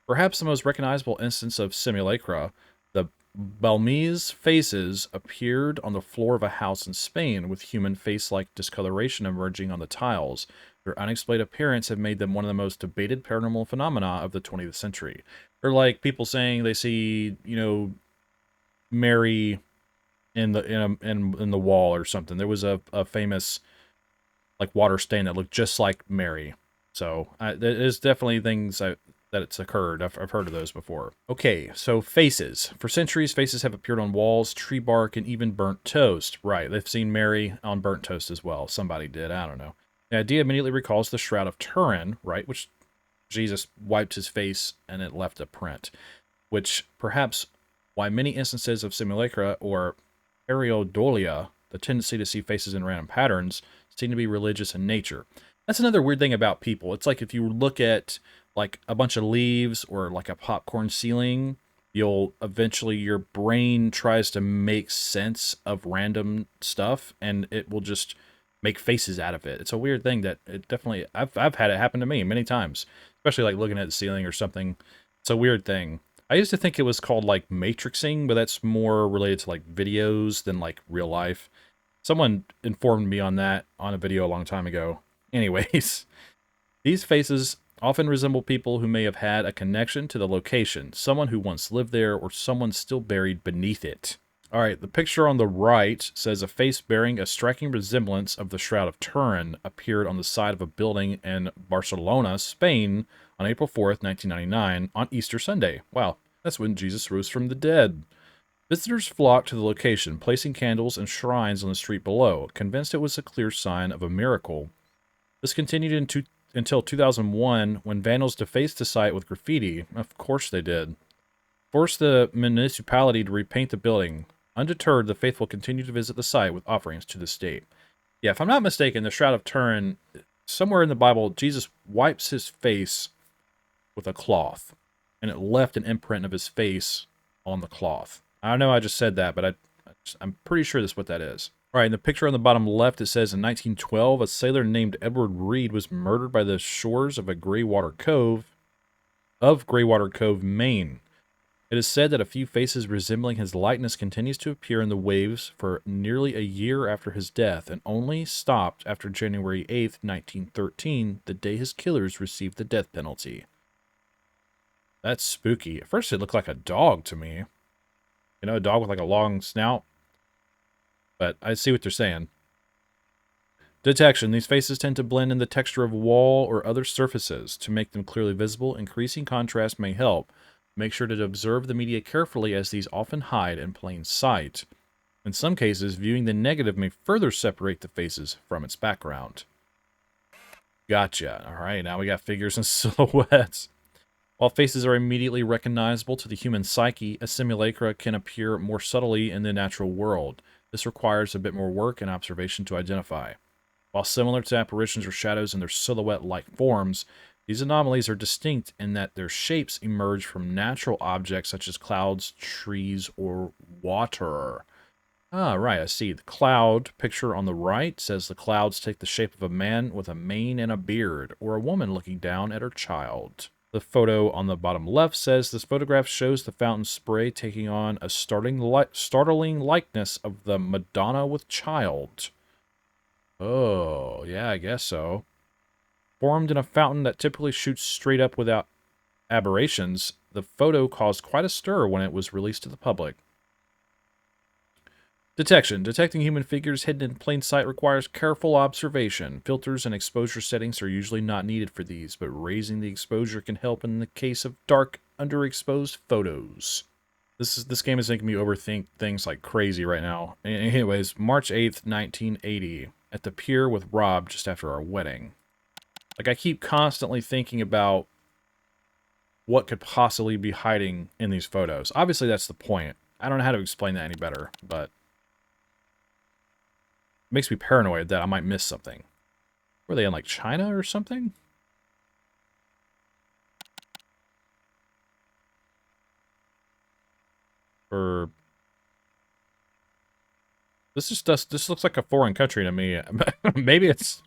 Perhaps the most recognizable instance of simulacra, the Balmese faces appeared on the floor of a house in Spain with human face-like discoloration emerging on the tiles. Their unexplained appearance have made them one of the most debated paranormal phenomena of the 20th century. Or like people saying they see, Mary in the wall or something. There was a famous like water stain that looked just like Mary. So there's definitely things that it's occurred. I've heard of those before. Okay, so faces. For centuries, faces have appeared on walls, tree bark, and even burnt toast. Right, they've seen Mary on burnt toast as well. Somebody did. I don't know. The idea immediately recalls the Shroud of Turin, right, which Jesus wiped his face and it left a print, which perhaps why many instances of simulacra or pareidolia, the tendency to see faces in random patterns, seem to be religious in nature. That's another weird thing about people. It's like if you look at like a bunch of leaves or like a popcorn ceiling, you'll eventually your brain tries to make sense of random stuff and it will just make faces out of it. It's a weird thing that it definitely I've had it happen to me many times, especially like looking at the ceiling or something. It's a weird thing. I used to think it was called like matrixing, but that's more related to like videos than like real life. Someone informed me on that on a video a long time ago. Anyways, these faces often resemble people who may have had a connection to the location, someone who once lived there, or someone still buried beneath it. All right, the picture on the right says a face bearing a striking resemblance of the Shroud of Turin appeared on the side of a building in Barcelona, Spain, on April 4th, 1999, on Easter Sunday. Wow, that's when Jesus rose from the dead. Visitors flocked to the location, placing candles and shrines on the street below, convinced it was a clear sign of a miracle. This continued until 2001, when vandals defaced the site with graffiti. Of course they did. Forced the municipality to repaint the building. Undeterred, the faithful continued to visit the site with offerings to the state. Yeah, if I'm not mistaken, the Shroud of Turin, somewhere in the Bible, Jesus wipes his face with a cloth, and it left an imprint of his face on the cloth. I know I just said that, but I'm pretty sure that's what that is. All right, in the picture on the bottom left, it says in 1912, a sailor named Edward Reed was murdered by the shores of Greywater Cove, Maine. It is said that a few faces resembling his likeness continues to appear in the waves for nearly a year after his death, and only stopped after January 8th, 1913, the day his killers received the death penalty. That's spooky. At first it looked like a dog to me. You know, a dog with like a long snout. But I see what they're saying. Detection. These faces tend to blend in the texture of wall or other surfaces. To make them clearly visible, increasing contrast may help. Make sure to observe the media carefully as these often hide in plain sight. In some cases, viewing the negative may further separate the faces from its background. Gotcha. All right, now we got figures and silhouettes. While faces are immediately recognizable to the human psyche, a simulacra can appear more subtly in the natural world. This requires a bit more work and observation to identify. While similar to apparitions or shadows in their silhouette-like forms, these anomalies are distinct in that their shapes emerge from natural objects such as clouds, trees, or water. Ah, right, I see. The cloud picture on the right says the clouds take the shape of a man with a mane and a beard, or a woman looking down at her child. The photo on the bottom left says this photograph shows the fountain spray taking on a startling likeness of the Madonna with child. Oh, yeah, I guess so. Formed in a fountain that typically shoots straight up without aberrations, the photo caused quite a stir when it was released to the public. Detection. Detecting human figures hidden in plain sight requires careful observation. Filters and exposure settings are usually not needed for these, but raising the exposure can help in the case of dark, underexposed photos. This game is making me overthink things like crazy right now. Anyways, March 8th, 1980, at the pier with Rob just after our wedding. Like, I keep constantly thinking about what could possibly be hiding in these photos. Obviously, that's the point. I don't know how to explain that any better, but it makes me paranoid that I might miss something. Were they in, like, China or something? Or... This looks like a foreign country to me. Maybe it's...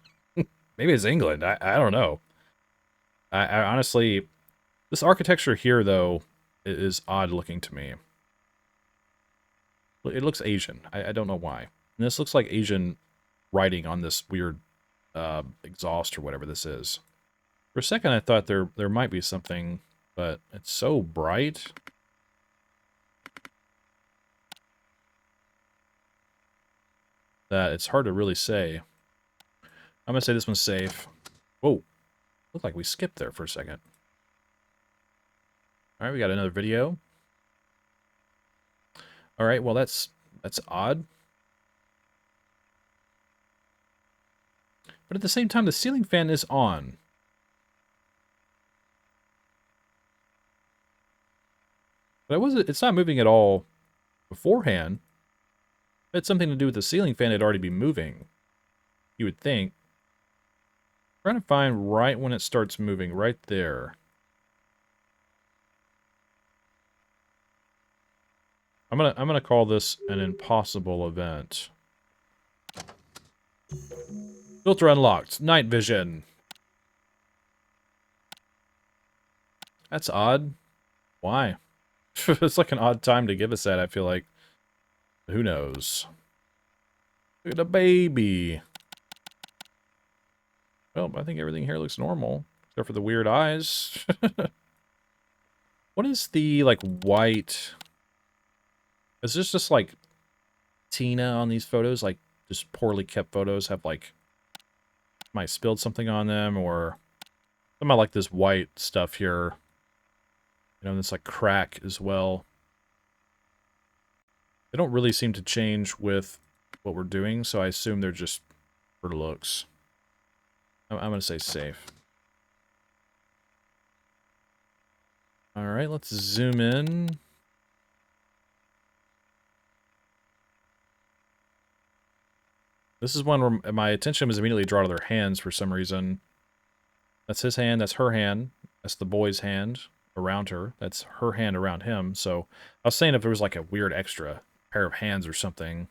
Maybe it's England. I don't know. I honestly... This architecture here, though, is odd looking to me. It looks Asian. I don't know why. And this looks like Asian writing on this weird exhaust or whatever this is. For a second, I thought there might be something, but it's so bright. That it's hard to really say. I'm going to say this one's safe. Whoa. Looked like we skipped there for a second. Alright, we got another video. Alright, well that's odd. But at the same time, the ceiling fan is on. But it's not moving at all beforehand. It had something to do with the ceiling fan. It'd already be moving. You would think. I'm trying to find right when it starts moving, right there. I'm gonna call this an impossible event. Filter unlocked. Night vision. That's odd. Why? It's like an odd time to give us that, I feel like. Who knows? Look at the baby. Well, I think everything here looks normal. Except for the weird eyes. What is the, like, white... Is this just, like, Tina on these photos? Like, just poorly kept photos have, like... Might have spilled something on them, or... Some of like this white stuff here. You know, this, like, crack as well. They don't really seem to change with what we're doing, so I assume they're just for looks. I'm going to say safe. Alright, let's zoom in. This is one where my attention was immediately drawn to their hands for some reason. That's his hand, that's her hand, that's the boy's hand around her, that's her hand around him. So I was saying if there was like a weird extra pair of hands or something.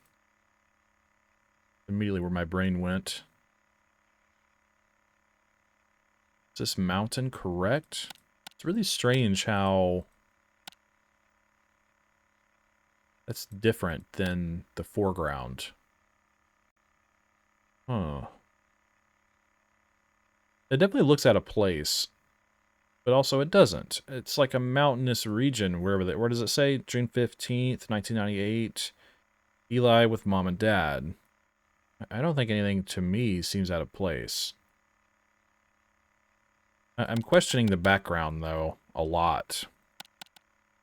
Immediately where my brain went. Is this mountain correct? It's really strange how that's different than the foreground. Huh. It definitely looks out of place, but also it doesn't. It's like a mountainous region, wherever they, where does it say? June 15th, 1998. Eli with mom and dad. I don't think anything to me seems out of place. I'm questioning the background, though, a lot.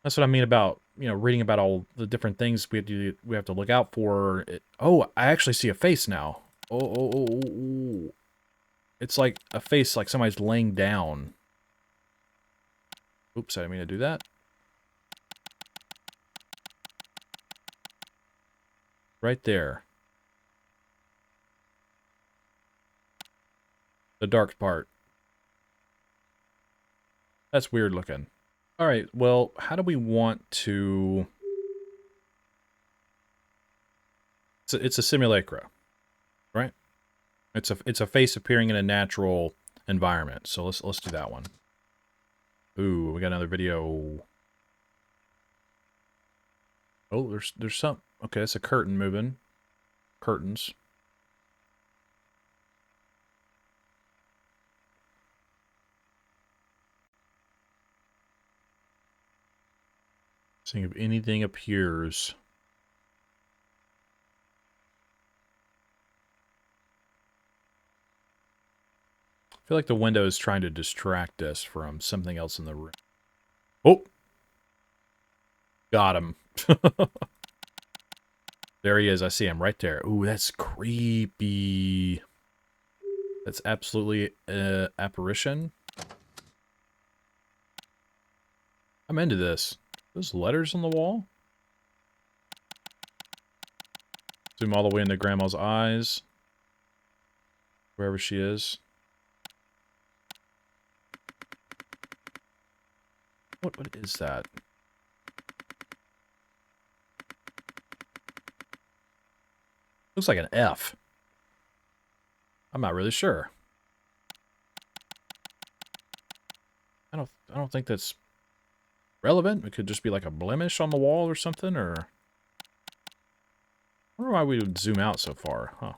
That's what I mean about, you know, reading about all the different things we have to look out for. Oh, I actually see a face now. Oh. It's like a face like somebody's laying down. Oops, I didn't mean to do that. Right there. The dark part. That's weird looking. Alright, well, how do we want to... It's a simulacra, right? It's a face appearing in a natural environment. So let's do that one. Ooh, we got another video. Oh, there's some... Okay, it's a curtain moving. Curtains. Seeing if anything appears. I feel like the window is trying to distract us from something else in the room. Oh! Got him. There he is. I see him right there. Ooh, that's creepy. That's absolutely an apparition. I'm into this. Those letters on the wall? Zoom all the way into Grandma's eyes. Wherever she is. What is that? Looks like an F. I'm not really sure. I don't think that's relevant. It could just be like a blemish on the wall or something, or I wonder why we would zoom out so far, huh?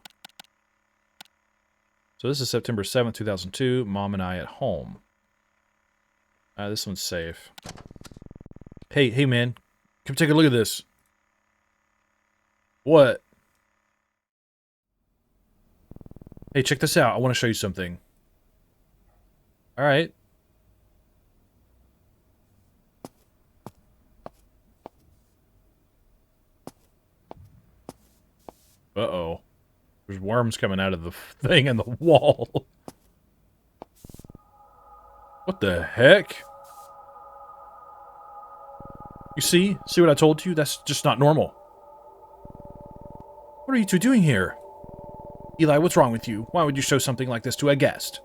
So this is September 7th, 2002. Mom and I at home. This one's safe. Hey man, come take a look at this. What? Hey, check this out. I want to show you something. All right. Uh-oh. There's worms coming out of the thing in the wall. What the heck? You see? See what I told you? That's just not normal. What are you two doing here? Eli, what's wrong with you? Why would you show something like this to a guest?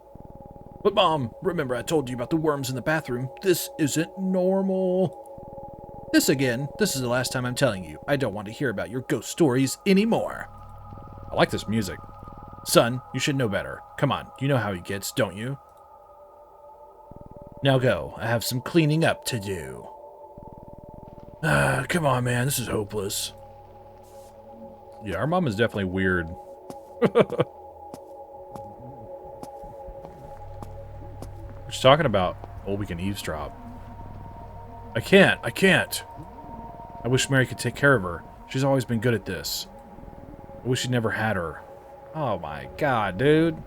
But Mom, remember I told you about the worms in the bathroom. This isn't normal. This again. This is the last time I'm telling you. I don't want to hear about your ghost stories anymore. I like this music. Son, you should know better. Come on, you know how he gets, don't you? Now go. I have some cleaning up to do. Come on, man. This is hopeless. Yeah, our mom is definitely weird. What you talking about? Oh, we can eavesdrop. I can't. I wish Mary could take care of her. She's always been good at this. I wish she'd never had her. Oh my god, dude.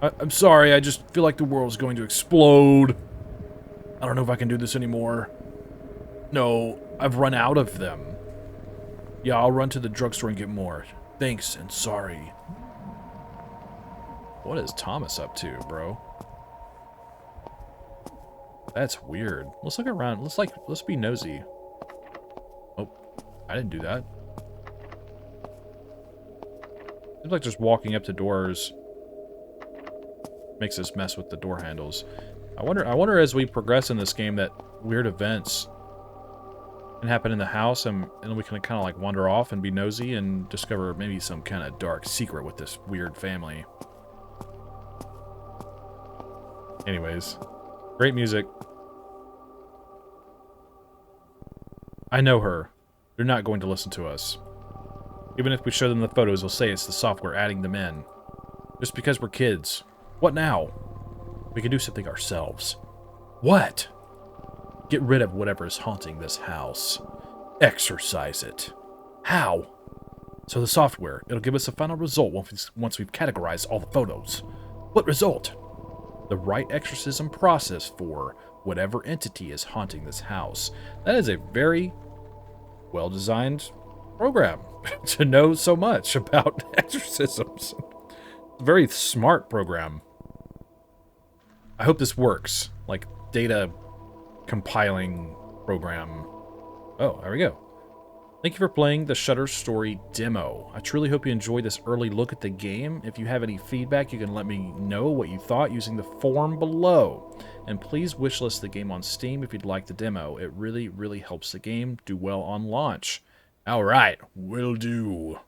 I'm sorry, I just feel like the world's going to explode. I don't know if I can do this anymore. No, I've run out of them. Yeah, I'll run to the drugstore and get more. Thanks and sorry. What is Thomas up to, bro? That's weird. Let's look around. Let's be nosy. Oh, I didn't do that. Seems like just walking up to doors makes us mess with the door handles. I wonder as we progress in this game that weird events can happen in the house and we can kind of like wander off and be nosy and discover maybe some kind of dark secret with this weird family. Anyways, great music. I know her. They're not going to listen to us. Even if we show them the photos, they'll say it's the software adding them in. Just because we're kids. What now? We can do something ourselves. What? Get rid of whatever is haunting this house. Exorcise it. How? So the software, it'll give us a final result once we've categorized all the photos. What result? The right exorcism process for whatever entity is haunting this house. That is a very well-designed program to know so much about exorcisms. Very smart program. I hope this works. Like, data compiling program. Oh, there we go. Thank you for playing the Shutter Story demo. I truly hope you enjoyed this early look at the game. If you have any feedback, you can let me know what you thought using the form below. And please wishlist the game on Steam if you'd like the demo. It really, really helps the game do well on launch. Alright, will do.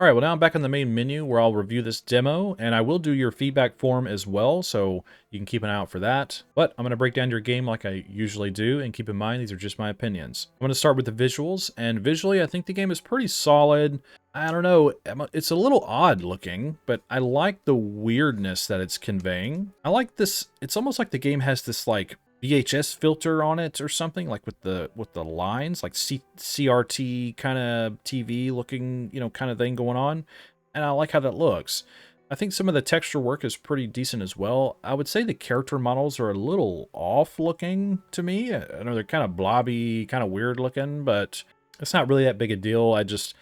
Alright, well now I'm back on the main menu where I'll review this demo, and I will do your feedback form as well, so you can keep an eye out for that. But I'm going to break down your game like I usually do, and keep in mind these are just my opinions. I'm going to start with the visuals, and visually I think the game is pretty solid. I don't know, it's a little odd looking, but I like the weirdness that it's conveying. I like this, it's almost like the game has this like VHS filter on it or something, like with the lines, like CRT kind of TV looking, you know, kind of thing going on. And I like how that looks. I think some of the texture work is pretty decent as well. I would say the character models are a little off looking to me. I know they're kind of blobby, kind of weird looking, but it's not really that big a deal. I just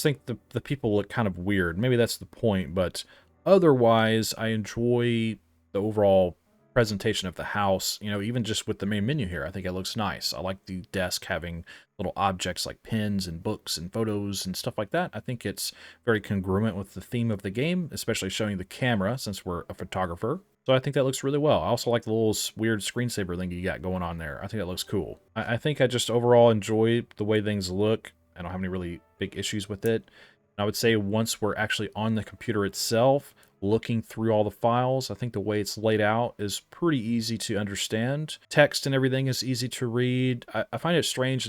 think the people look kind of weird. Maybe that's the point, but otherwise I enjoy the overall presentation of the house, you know, even just with the main menu here, I think it looks nice. I like the desk having little objects like pens and books and photos and stuff like that. I think it's very congruent with the theme of the game, especially showing the camera since we're a photographer. So I think that looks really well. I also like the little weird screensaver thing you got going on there. I think that looks cool. I think I just overall enjoy the way things look. I don't have any really big issues with it. And I would say once we're actually on the computer itself, looking through all the files, I think the way it's laid out is pretty easy to understand. Text and everything is easy to read. I find it strange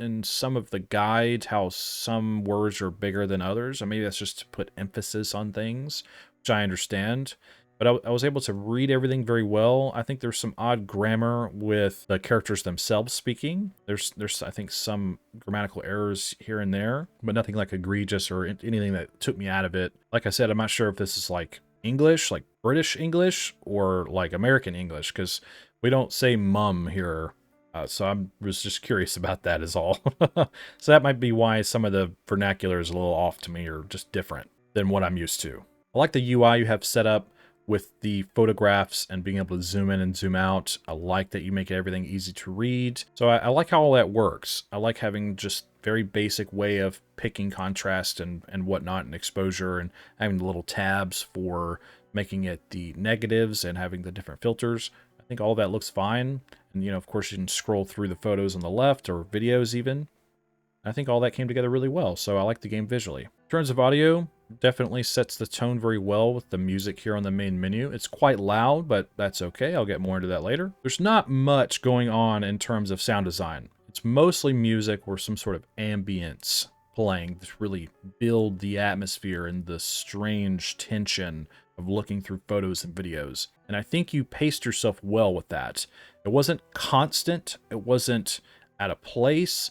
in some of the guide how some words are bigger than others, or maybe that's just to put emphasis on things, which I understand. But I was able to read everything very well. I think there's some odd grammar with the characters themselves speaking. There's I think some grammatical errors here and there, but nothing like egregious or anything that took me out of it. Like I said, I'm not sure if this is like English, like British English, or like American English, because we don't say mum here. So I was just curious about that is all. So that might be why some of the vernacular is a little off to me or just different than what I'm used to. I like the UI you have set up with the photographs and being able to zoom in and zoom out. I like that you make everything easy to read. So I like how all that works. I like having just very basic way of picking contrast and whatnot and exposure, and having the little tabs for making it the negatives and having the different filters. I think all that looks fine. And, you know, of course you can scroll through the photos on the left or videos even. I think all that came together really well. So I like the game visually. In terms of audio, definitely sets the tone very well with the music here on the main menu. It's quite loud, but that's okay. I'll get more into that later. There's not much going on in terms of sound design. It's mostly music or some sort of ambience playing to really build the atmosphere and the strange tension of looking through photos and videos. And I think you paced yourself well with that. It wasn't constant. It wasn't out of place.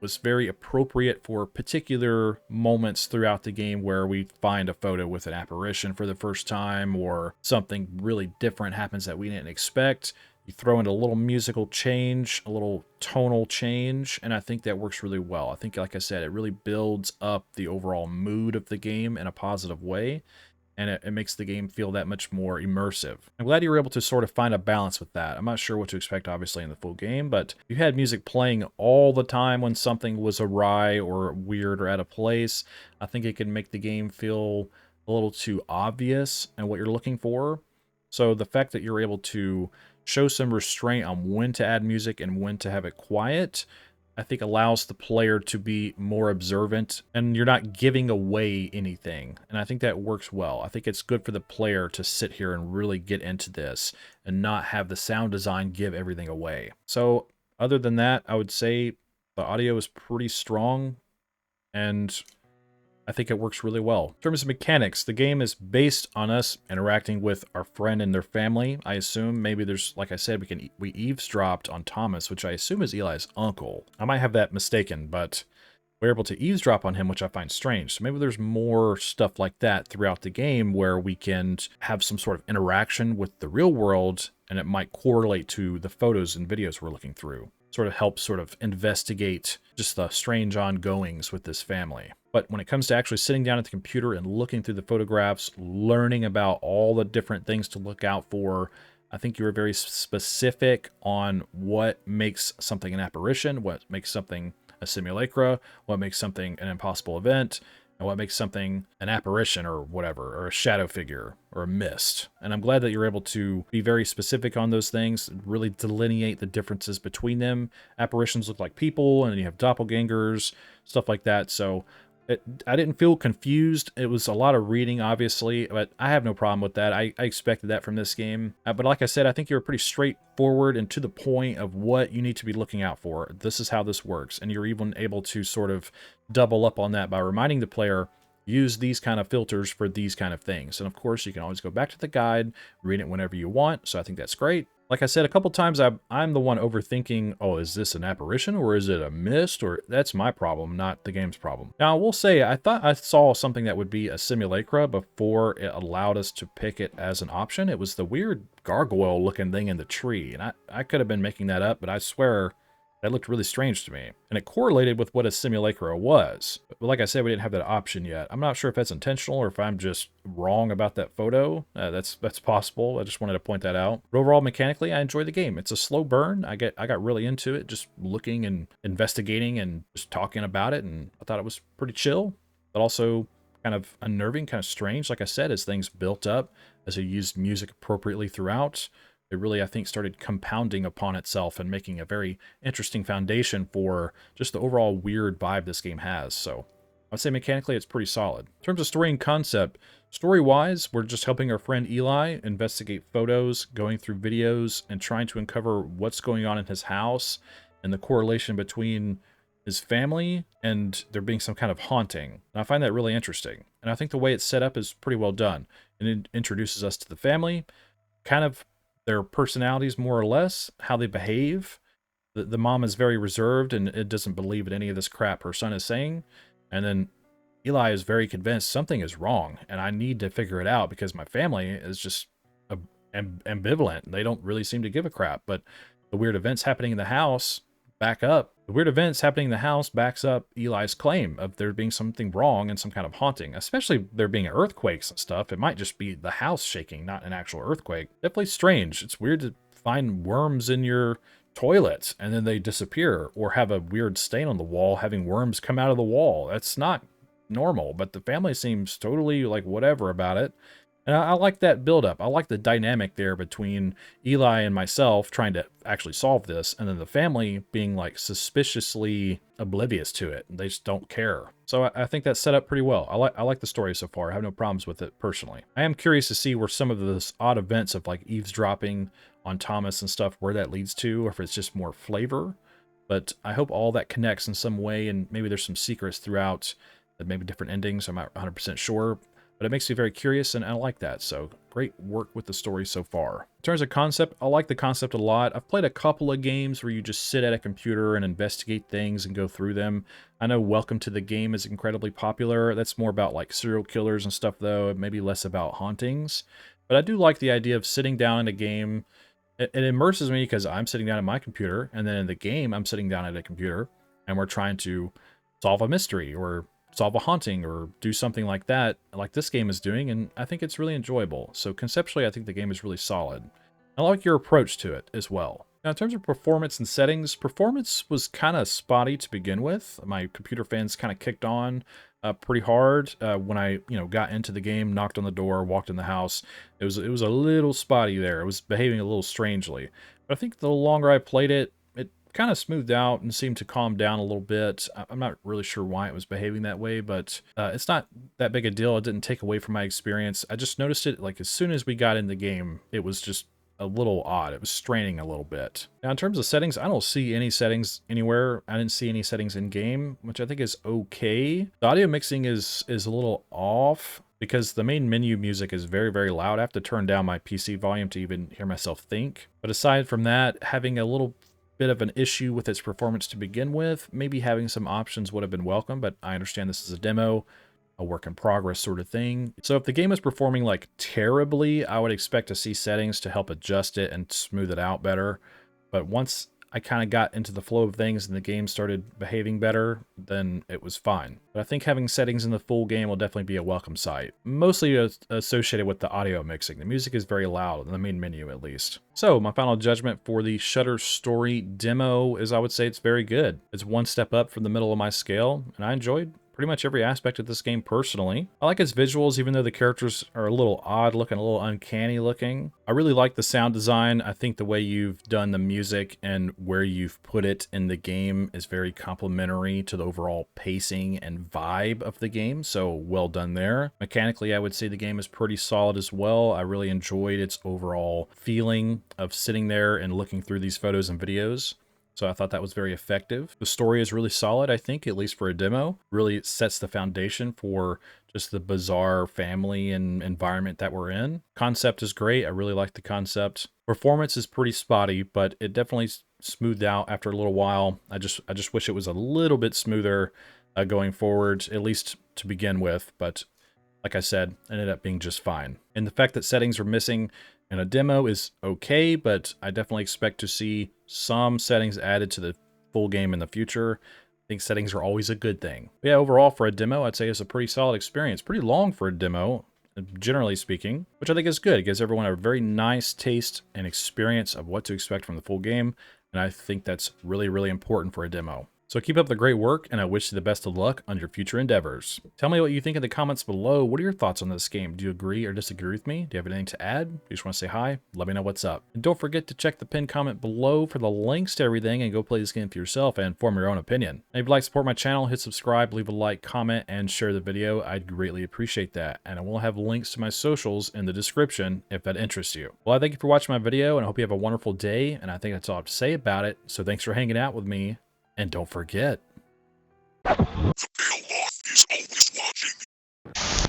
Was very appropriate for particular moments throughout the game where we find a photo with an apparition for the first time, or something really different happens that we didn't expect. You throw in a little musical change, a little tonal change, and I think that works really well. I think, like I said, it really builds up the overall mood of the game in a positive way, and it makes the game feel that much more immersive. I'm glad you were able to sort of find a balance with that. I'm not sure what to expect, obviously, in the full game, but if you had music playing all the time when something was awry or weird or out of place, I think it can make the game feel a little too obvious in what you're looking for. So the fact that you're able to show some restraint on when to add music and when to have it quiet, I think allows the player to be more observant, and you're not giving away anything. And I think that works well. I think it's good for the player to sit here and really get into this and not have the sound design give everything away. So other than that, I would say the audio is pretty strong, and I think it works really well. In terms of mechanics, the game is based on us interacting with our friend and their family. I assume maybe there's, like I said, we eavesdropped on Thomas, which I assume is Eli's uncle. I might have that mistaken, but we're able to eavesdrop on him, which I find strange. So maybe there's more stuff like that throughout the game where we can have some sort of interaction with the real world, and it might correlate to the photos and videos we're looking through. Sort of help sort of investigate just the strange ongoings with this family. But when it comes to actually sitting down at the computer and looking through the photographs, learning about all the different things to look out for, I think you were very specific on what makes something an apparition, what makes something a simulacra, what makes something an impossible event, and what makes something an apparition or whatever, or a shadow figure or a mist. And I'm glad that you're able to be very specific on those things, really delineate the differences between them. Apparitions look like people, and then you have doppelgangers, stuff like that. So I didn't feel confused. It was a lot of reading, obviously, but I have no problem with that. I expected that from this game. But like I said, I think you're pretty straightforward and to the point of what you need to be looking out for. This is how this works. And you're even able to sort of double up on that by reminding the player, use these kind of filters for these kind of things. And of course, you can always go back to the guide, read it whenever you want. So I think that's great. Like I said, a couple times I'm the one overthinking, oh, is this an apparition or is it a mist? Or that's my problem, not the game's problem. Now, I will say, I thought I saw something that would be a simulacra before it allowed us to pick it as an option. It was the weird gargoyle looking thing in the tree. And I could have been making that up, but I swear That looked really strange to me, and it correlated with what a simulacra was. But like I said, we didn't have that option yet. I'm not sure if that's intentional or if I'm just wrong about that photo. That's possible. I just wanted to point that out. But overall, mechanically, I enjoy the game. It's a slow burn. I got really into it, just looking and investigating and just talking about it, and I thought it was pretty chill, but also kind of unnerving, kind of strange. Like I said, as things built up, as I used music appropriately throughout, it really, I think, started compounding upon itself and making a very interesting foundation for just the overall weird vibe this game has. So I'd say mechanically it's pretty solid. In terms of story and concept, story-wise, we're just helping our friend Eli investigate photos, going through videos, and trying to uncover what's going on in his house and the correlation between his family and there being some kind of haunting. And I find that really interesting. And I think the way it's set up is pretty well done. It introduces us to the family, kind of their personalities more or less, how they behave. The mom is very reserved and it doesn't believe in any of this crap her son is saying. And then Eli is very convinced something is wrong and I need to figure it out because my family is just ambivalent. They don't really seem to give a crap, but the weird events happening in the house backs up Eli's claim of there being something wrong and some kind of haunting, especially there being earthquakes and stuff. It might just be the house shaking, not an actual earthquake. Definitely strange. It's weird to find worms in your toilet and then they disappear, or have a weird stain on the wall having worms come out of the wall. That's not normal, but the family seems totally like whatever about it. And I like that buildup. I like the dynamic there between Eli and myself trying to actually solve this, and then the family being like suspiciously oblivious to it. They just don't care. So I think that's set up pretty well. I like the story so far. I have no problems with it personally. I am curious to see where some of those odd events of like eavesdropping on Thomas and stuff, where that leads to, or if it's just more flavor. But I hope all that connects in some way, and maybe there's some secrets throughout, that maybe different endings. I'm not 100% sure. But it makes me very curious, and I like that. So great work with the story so far. In terms of concept, I like the concept a lot. I've played a couple of games where you just sit at a computer and investigate things and go through them. I know Welcome to the Game is incredibly popular. That's more about like serial killers and stuff though, maybe less about hauntings. But I do like the idea of sitting down in a game. It immerses me because I'm sitting down at my computer, and then in the game I'm sitting down at a computer and we're trying to solve a mystery or solve a haunting or do something like that, like this game is doing, and I think it's really enjoyable. So conceptually, I think the game is really solid. I like your approach to it as well. Now, in terms of performance and settings, performance was kind of spotty to begin with. My computer fans kind of kicked on pretty hard when I, got into the game, knocked on the door, walked in the house. It was a little spotty there. It was behaving a little strangely. But I think the longer I played it, kind of smoothed out and seemed to calm down a little bit. I'm not really sure why it was behaving that way, but it's not that big a deal. It didn't take away from my experience. I just noticed it like as soon as we got in the game, it was just a little odd. It was straining a little bit. Now, in terms of settings, I don't see any settings anywhere. I didn't see any settings in game, which I think is okay. The audio mixing is a little off because the main menu music is very, very loud. I have to turn down my PC volume to even hear myself think. But aside from that, having a little bit of an issue with its performance to begin with. Maybe having some options would have been welcome, but I understand this is a demo, a work in progress sort of thing. So if the game is performing like terribly, I would expect to see settings to help adjust it and smooth it out better. But once I kind of got into the flow of things and the game started behaving better, then it was fine. But I think having settings in the full game will definitely be a welcome sight, mostly associated with the audio mixing. The music is very loud in the main menu, at least. So my final judgment for the Shutter Story demo is I would say it's very good. It's one step up from the middle of my scale, and I enjoyed pretty much every aspect of this game personally. I like its visuals, even though the characters are a little odd looking, a little uncanny looking. I really like the sound design. I think the way you've done the music and where you've put it in the game is very complementary to the overall pacing and vibe of the game, so well done there. Mechanically, I would say the game is pretty solid as well. I really enjoyed its overall feeling of sitting there and looking through these photos and videos. So I thought that was very effective. The story is really solid, I think, at least for a demo. Really sets the foundation for just the bizarre family and environment that we're in. Concept is great. I really like the concept. Performance is pretty spotty, but it definitely smoothed out after a little while. I just wish it was a little bit smoother going forward, at least to begin with. But like I said, ended up being just fine. And the fact that settings are missing in a demo is okay, but I definitely expect to see some settings added to the full game in the future. I think settings are always a good thing. But yeah, overall for a demo, I'd say it's a pretty solid experience. Pretty long for a demo, generally speaking, which I think is good. It gives everyone a very nice taste and experience of what to expect from the full game, and I think that's really, really important for a demo. So keep up the great work, and I wish you the best of luck on your future endeavors. Tell me what you think in the comments below. What are your thoughts on this game? Do you agree or disagree with me? Do you have anything to add? Do you just want to say hi? Let me know what's up. And don't forget to check the pinned comment below for the links to everything and go play this game for yourself and form your own opinion. And if you'd like to support my channel, hit subscribe, leave a like, comment, and share the video. I'd greatly appreciate that. And I will have links to my socials in the description if that interests you. Well, I thank you for watching my video, and I hope you have a wonderful day, and I think that's all I have to say about it. So thanks for hanging out with me, and don't forget, The pale moth is always watching.